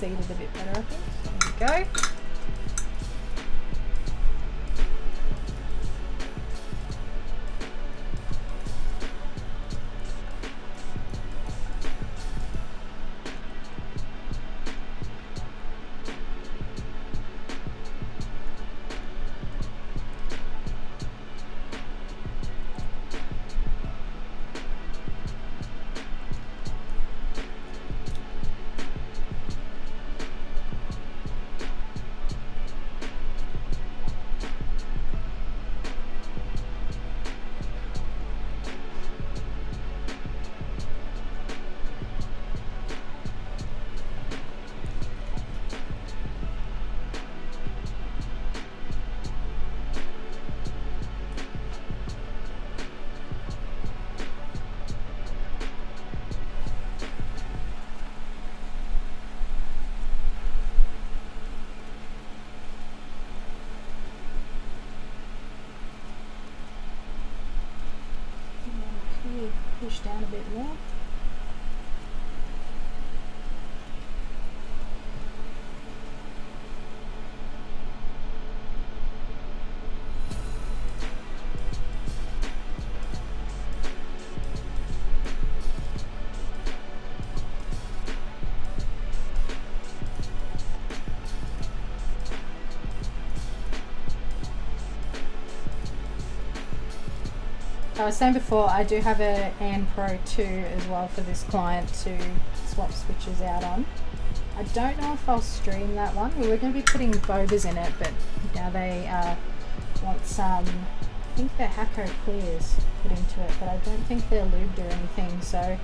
seated a bit better, I think. So there we go. Push down a bit more. I was saying before, I do have a AN Pro 2 as well for this client to swap switches out on. I don't know if I'll stream that one. We were going to be putting bobas in it, but now they want some, I think they're Hacko clears put into it, but I don't think they're lubed or anything, so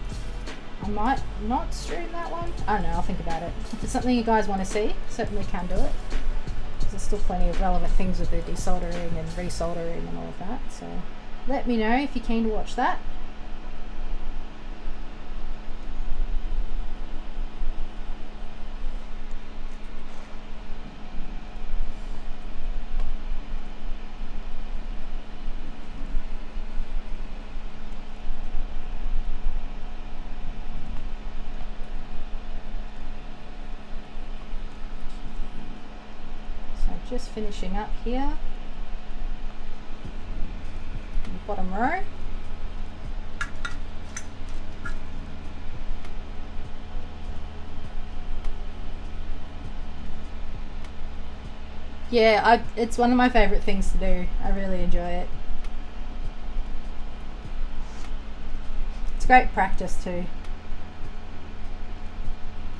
I might not stream that one. I don't know, I'll think about it. If it's something you guys want to see, certainly can do it. There's still plenty of relevant things with the desoldering and resoldering and all of that, so let me know if you're keen to watch that. So just finishing up here. Bottom row. Yeah, it's one of my favourite things to do. I really enjoy it. It's great practice too.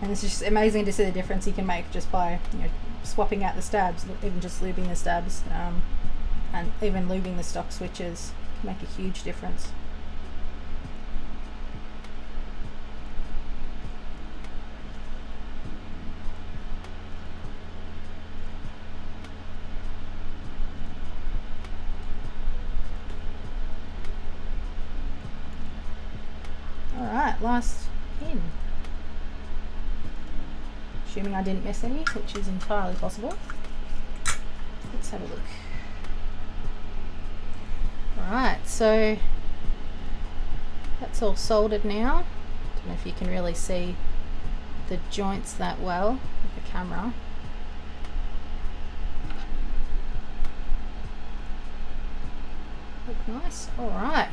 And it's just amazing to see the difference you can make just by, you know, swapping out the stabs, even just lubing the stabs, and even lubing the stock switches. Make a huge difference. All right, last pin. Assuming I didn't miss any, which is entirely possible. Let's have a look. Alright, so that's all soldered now. Don't know if you can really see the joints that well with the camera. Look nice. Alright.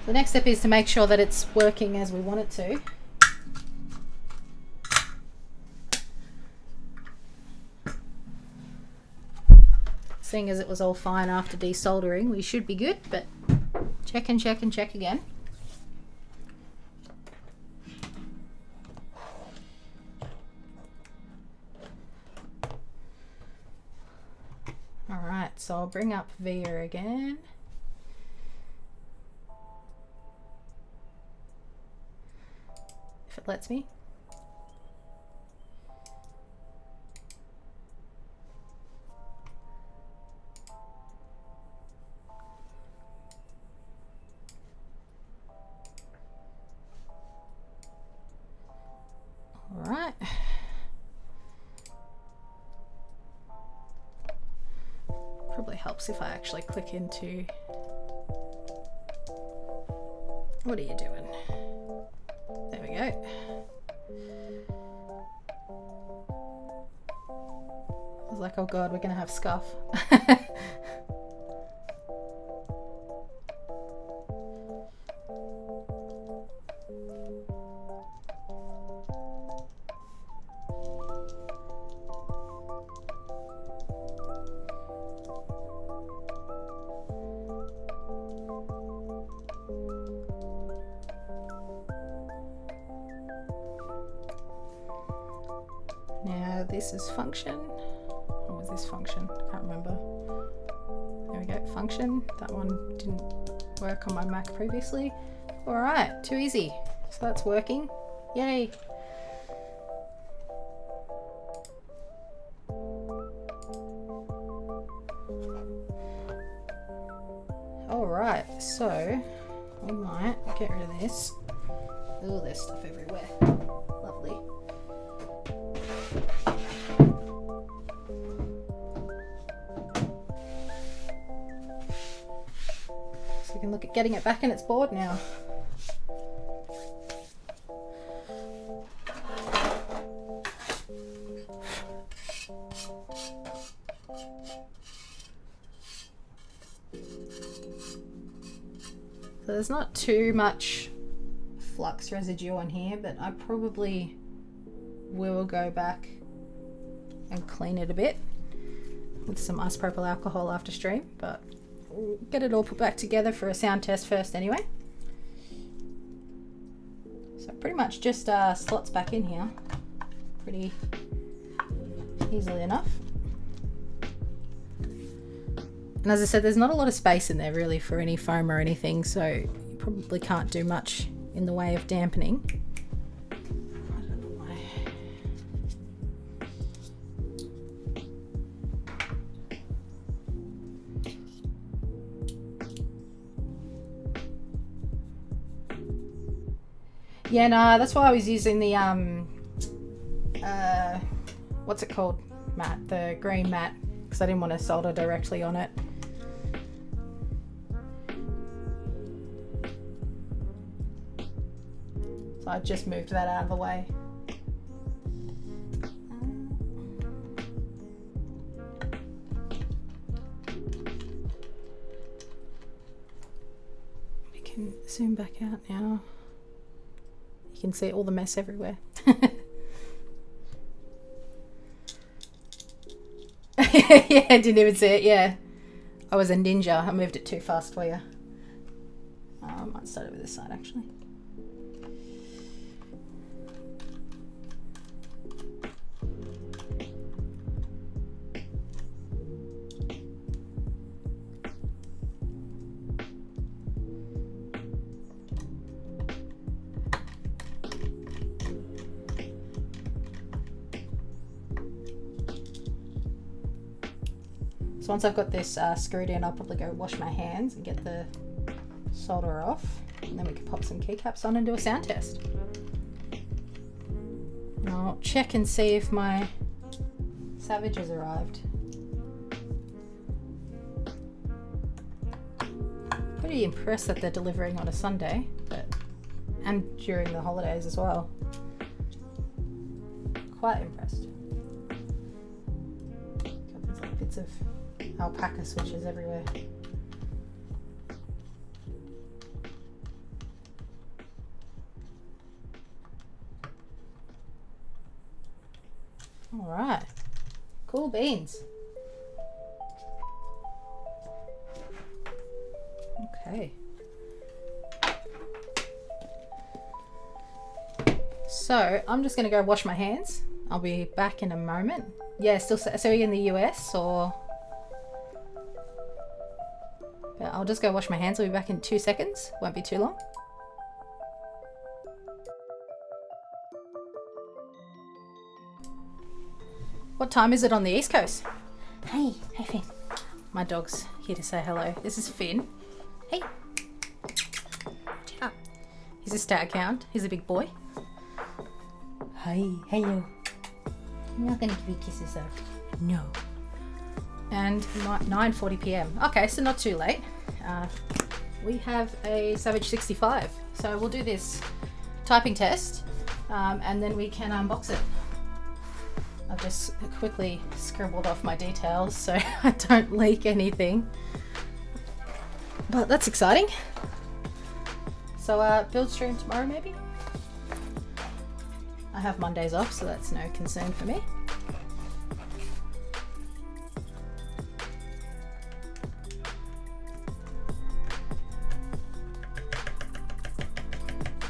The next step is to make sure that it's working as we want it to. Seeing as it was all fine after desoldering, we should be good, but check and check and check again. Alright, so I'll bring up VIA again. If it lets me. Alright. Probably helps if I actually click into... What are you doing? There we go. was like, oh god, we're gonna have scuff. Now this is function. Or was this function? Can't remember. There we go, function. That one didn't work on my Mac previously. Alright, too easy. So that's working. Yay! Alright, so we might get rid of this. Oh, there's stuff everywhere. Lovely. So we can look at getting it back in its board now. So there's not too much flux residue on here, but I probably will go back and clean it a bit with some isopropyl alcohol after stream, but we'll get it all put back together for a sound test first anyway. So pretty much just slots back in here pretty easily enough. And as I said, there's not a lot of space in there really for any foam or anything, so you probably can't do much in the way of dampening. Yeah, no, that's why I was using the what's it called, mat, the green mat, because I didn't want to solder directly on it. So I just moved that out of the way. We can zoom back out now. You can see all the mess everywhere. Yeah, I didn't even see it. Yeah, I was a ninja. I moved it too fast for you. I might start it with this side actually. So once I've got this screwed in, I'll probably go wash my hands and get the solder off, and then we can pop some keycaps on and do a sound test. And I'll check and see if my Savage has arrived. Pretty impressed that they're delivering on a Sunday, and during the holidays as well. Quite impressed. Got these like bits of alpaca switches everywhere. All right, cool beans. Okay. So I'm just gonna go wash my hands. I'll be back in a moment. Yeah, still. So are you in the US or? But I'll just go wash my hands. I'll be back in 2 seconds. Won't be too long. What time is it on the East Coast? Hey Finn. My dog's here to say hello. This is Finn. Hey. Ciao. He's a stag hound. He's a big boy. Hi, hello. I'm not gonna give you kisses though. No. And 9:40 p.m. Okay, so not too late. We have a Savage 65, so we'll do this typing test, and then we can unbox it. I've just quickly scribbled off my details so I don't leak anything. But that's exciting. So build stream tomorrow maybe? I have Mondays off, so that's no concern for me.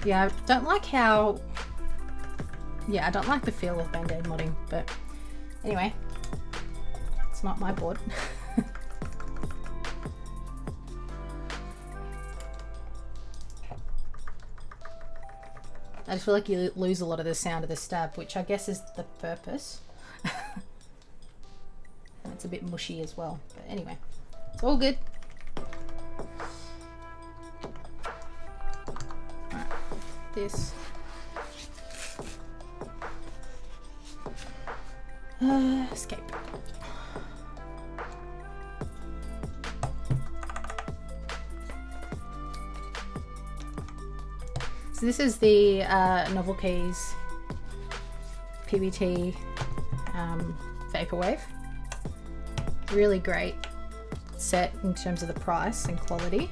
Yeah, I don't like how... Yeah, I don't like the feel of Bandaid modding, but anyway, it's not my board. I just feel like you lose a lot of the sound of the stab, which I guess is the purpose. And it's a bit mushy as well, but anyway, it's all good. Alright, this. Escape. So this is the Novel Keys PBT Vaporwave. Really great set in terms of the price and quality.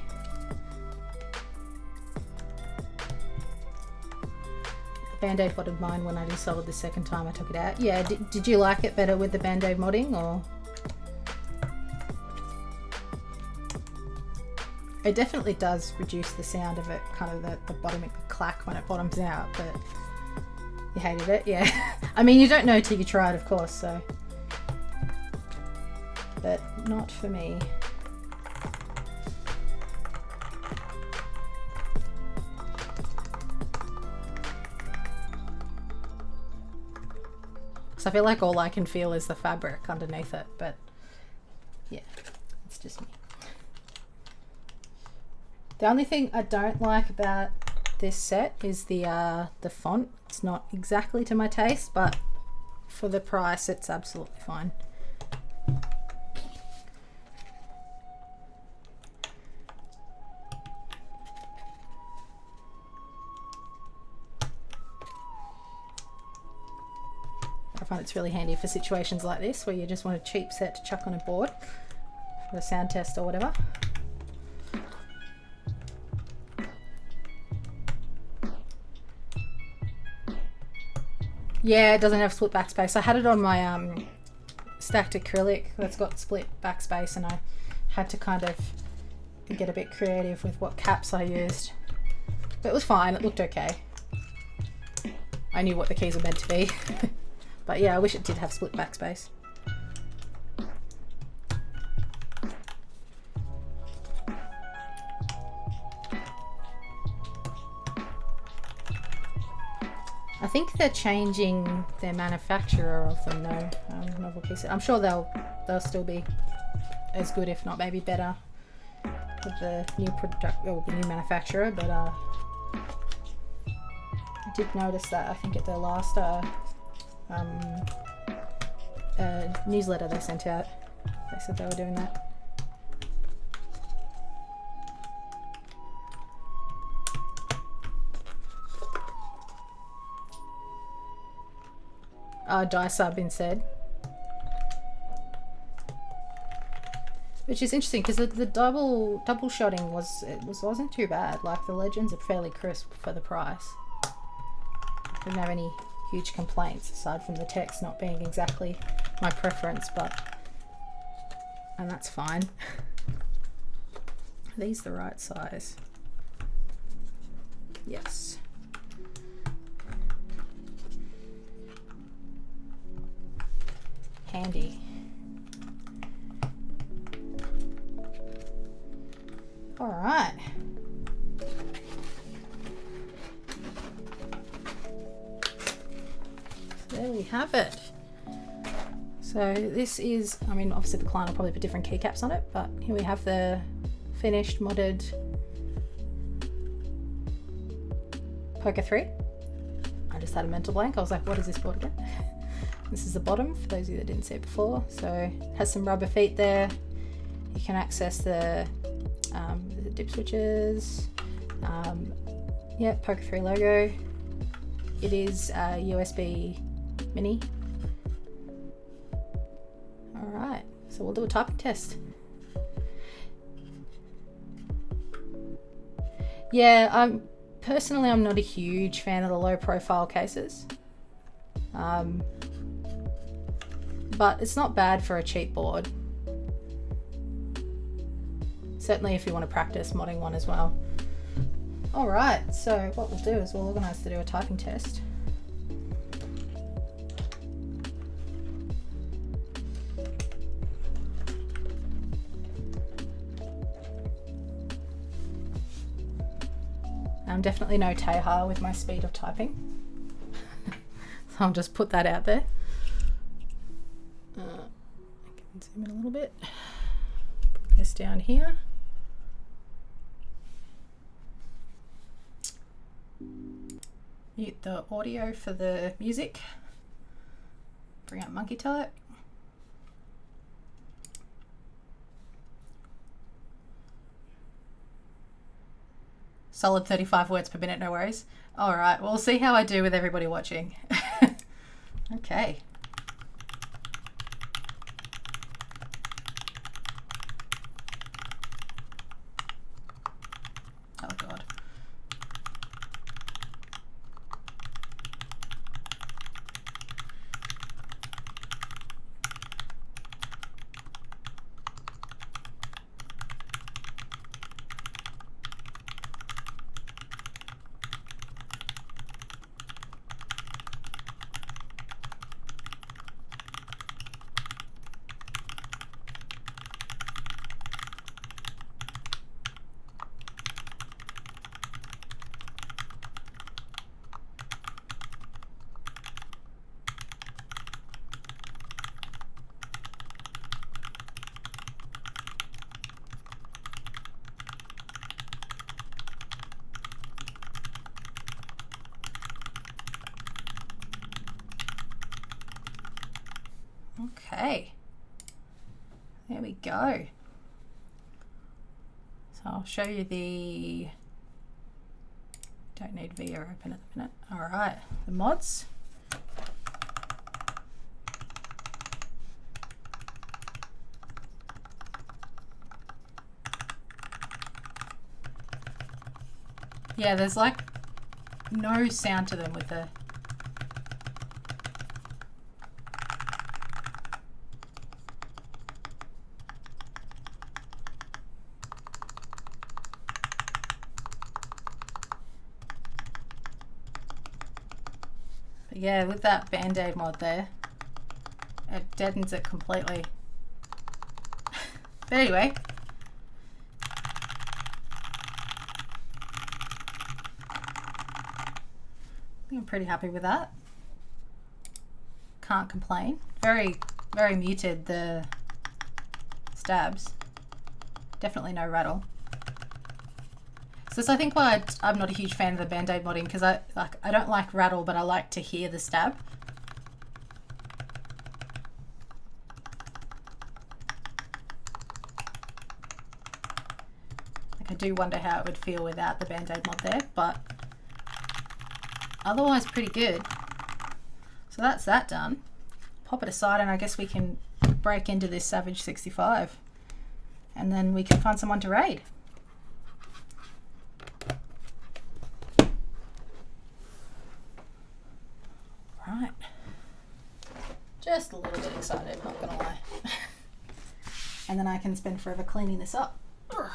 Bandaid modded mine when I desoldered the second time I took it out. Yeah, did you like it better with the Bandaid modding, or? It definitely does reduce the sound of it, kind of the bottoming, the clack when it bottoms out, but you hated it, yeah. I mean, you don't know till you try it, of course, so. But not for me. So I feel like all I can feel is the fabric underneath it, but yeah, it's just me. The only thing I don't like about this set is the font. It's not exactly to my taste, but for the price, it's absolutely fine. I find it's really handy for situations like this where you just want a cheap set to chuck on a board for a sound test or whatever. Yeah, it doesn't have split backspace. I had it on my stacked acrylic that's got split backspace, and I had to kind of get a bit creative with what caps I used. But it was fine, it looked okay. I knew what the keys were meant to be. But yeah, I wish it did have split backspace. I think they're changing their manufacturer of them though. Novel Keys. I'm sure they'll still be as good, if not maybe better, with the new product or the new manufacturer. But I did notice that I think at their last newsletter they sent out, they said they were doing that. Dye-sub instead, which is interesting because the double shotting wasn't too bad. Like the legends are fairly crisp for the price. Didn't have any huge complaints aside from the text not being exactly my preference, and that's fine. Are these the right size? Yes. Handy. All right. So there we have it. So this is, I mean, obviously the client will probably put different keycaps on it, but here we have the finished modded Alpaca 3. I just had a mental blank. I was like, what is this board again? This is the bottom, for those of you that didn't see it before. So it has some rubber feet there. You can access the dip switches. Yeah, Alpaca 3 logo. It is a USB mini So we'll do a typing test. Yeah, I'm not a huge fan of the low profile cases. But it's not bad for a cheap board. Certainly if you want to practice modding one as well. Alright, so what we'll do is we'll organise to do a typing test. I'm definitely no Teha with my speed of typing. So I'll just put that out there. I can zoom in a little bit. Bring this down here. Mute the audio for the music. Bring up monkey type. Solid 35 words per minute, no worries. All right, we'll see how I do with everybody watching. Okay. Oh God. Okay, there we go. So I'll show you the, don't need VIA open at the minute. All right, the mods. Yeah, there's like no sound to them with the yeah, with that Bandaid mod there, it deadens it completely. But anyway, I think I'm pretty happy with that. Can't complain. Very, very muted, the stabs. Definitely no rattle. So that's I think why I'm not a huge fan of the Bandaid modding, because I don't like rattle, but I like to hear the stab. Like I do wonder how it would feel without the Bandaid mod there, but otherwise pretty good. So that's that done. Pop it aside and I guess we can break into this Savage 65 and then we can find someone to raid. Right. Just a little bit excited, not gonna lie. And then I can spend forever cleaning this up. Alright,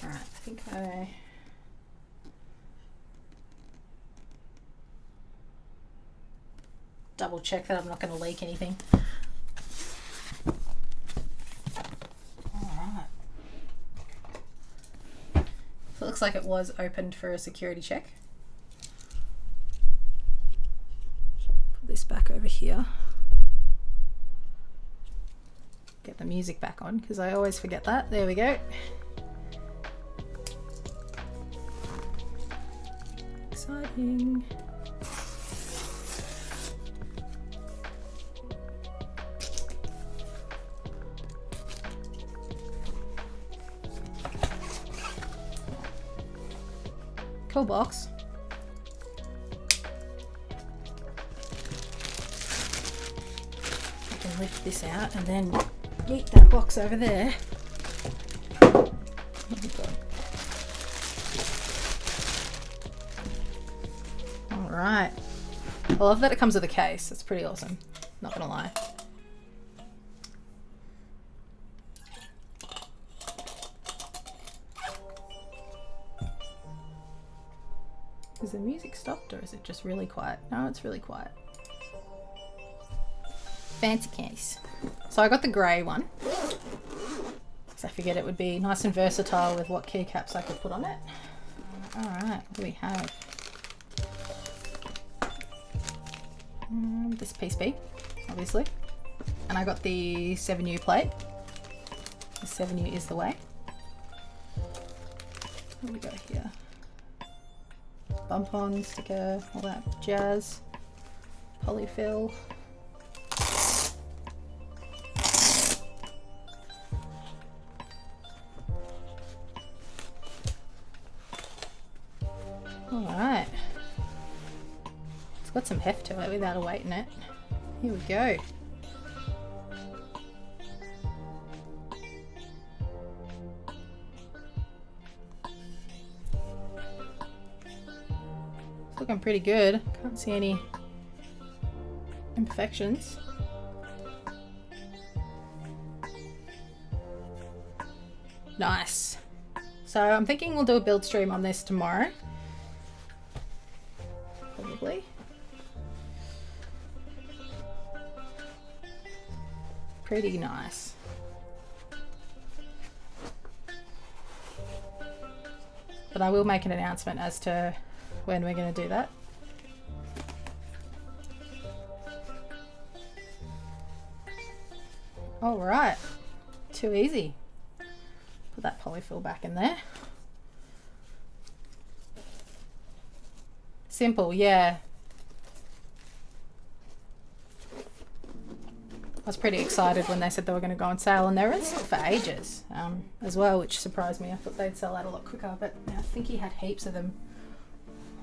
I think I double check that I'm not going to leak anything. Alright. So it looks like it was opened for a security check. Put this back over here. Get the music back on because I always forget that. There we go. Exciting. Cool box. I can lift this out and then yeet that box over there. Oh my God. Alright. I love that it comes with a case. It's pretty awesome. Not gonna lie. Is the music stopped or is it just really quiet? No, it's really quiet. Fancy case. So I got the grey one. Because I figured it would be nice and versatile with what keycaps I could put on it. Alright, what do we have? This PCB, obviously. And I got the 7U plate. The 7U is the way. What do we got here? Bump on, sticker, all that jazz. Polyfill. Alright. It's got some heft to it without a weight in it. Here we go. It's looking pretty good. Can't see any imperfections. Nice. So I'm thinking we'll do a build stream on this tomorrow. Probably. Pretty nice. But I will make an announcement as to when we're going to do that. All right, too easy. Put that polyfill back in there. Simple, yeah. I was pretty excited when they said they were going to go on sale, and they were in stock for ages as well, which surprised me. I thought they'd sell out a lot quicker, but I think he had heaps of them.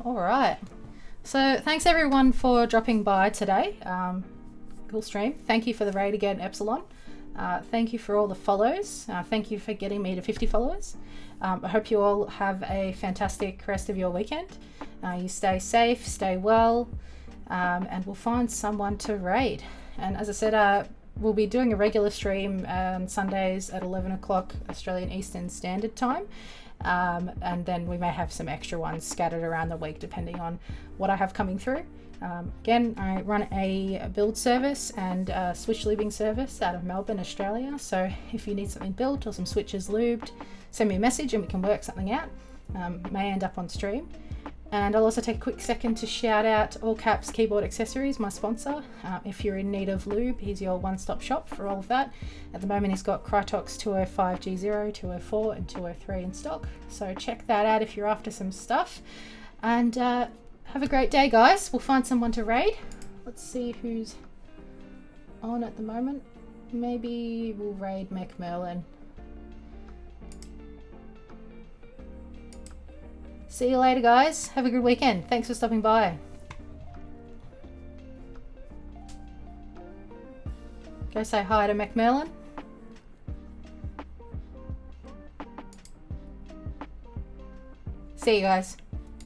All right. So thanks everyone for dropping by today. Cool stream. Thank you for the raid again, Epsilon. Thank you for all the follows. Thank you for getting me to 50 followers. I hope you all have a fantastic rest of your weekend. You stay safe, stay well, and we'll find someone to raid. And as I said, we'll be doing a regular stream on Sundays at 11 o'clock Australian Eastern Standard Time. And then we may have some extra ones scattered around the week depending on what I have coming through. Again, I run a build service and a switch lubing service out of Melbourne, Australia. So if you need something built or some switches lubed, send me a message and we can work something out. May end up on stream. And I'll also take a quick second to shout out All Caps Keyboard Accessories, my sponsor. If you're in need of lube, he's your one-stop shop for all of that. At the moment, he's got Krytox 205G0, 204 and 203 in stock. So check that out if you're after some stuff. And have a great day, guys. We'll find someone to raid. Let's see who's on at the moment. Maybe we'll raid Macmerlin. See you later, guys. Have a good weekend. Thanks for stopping by. Go say hi to Macmerlin. See you guys.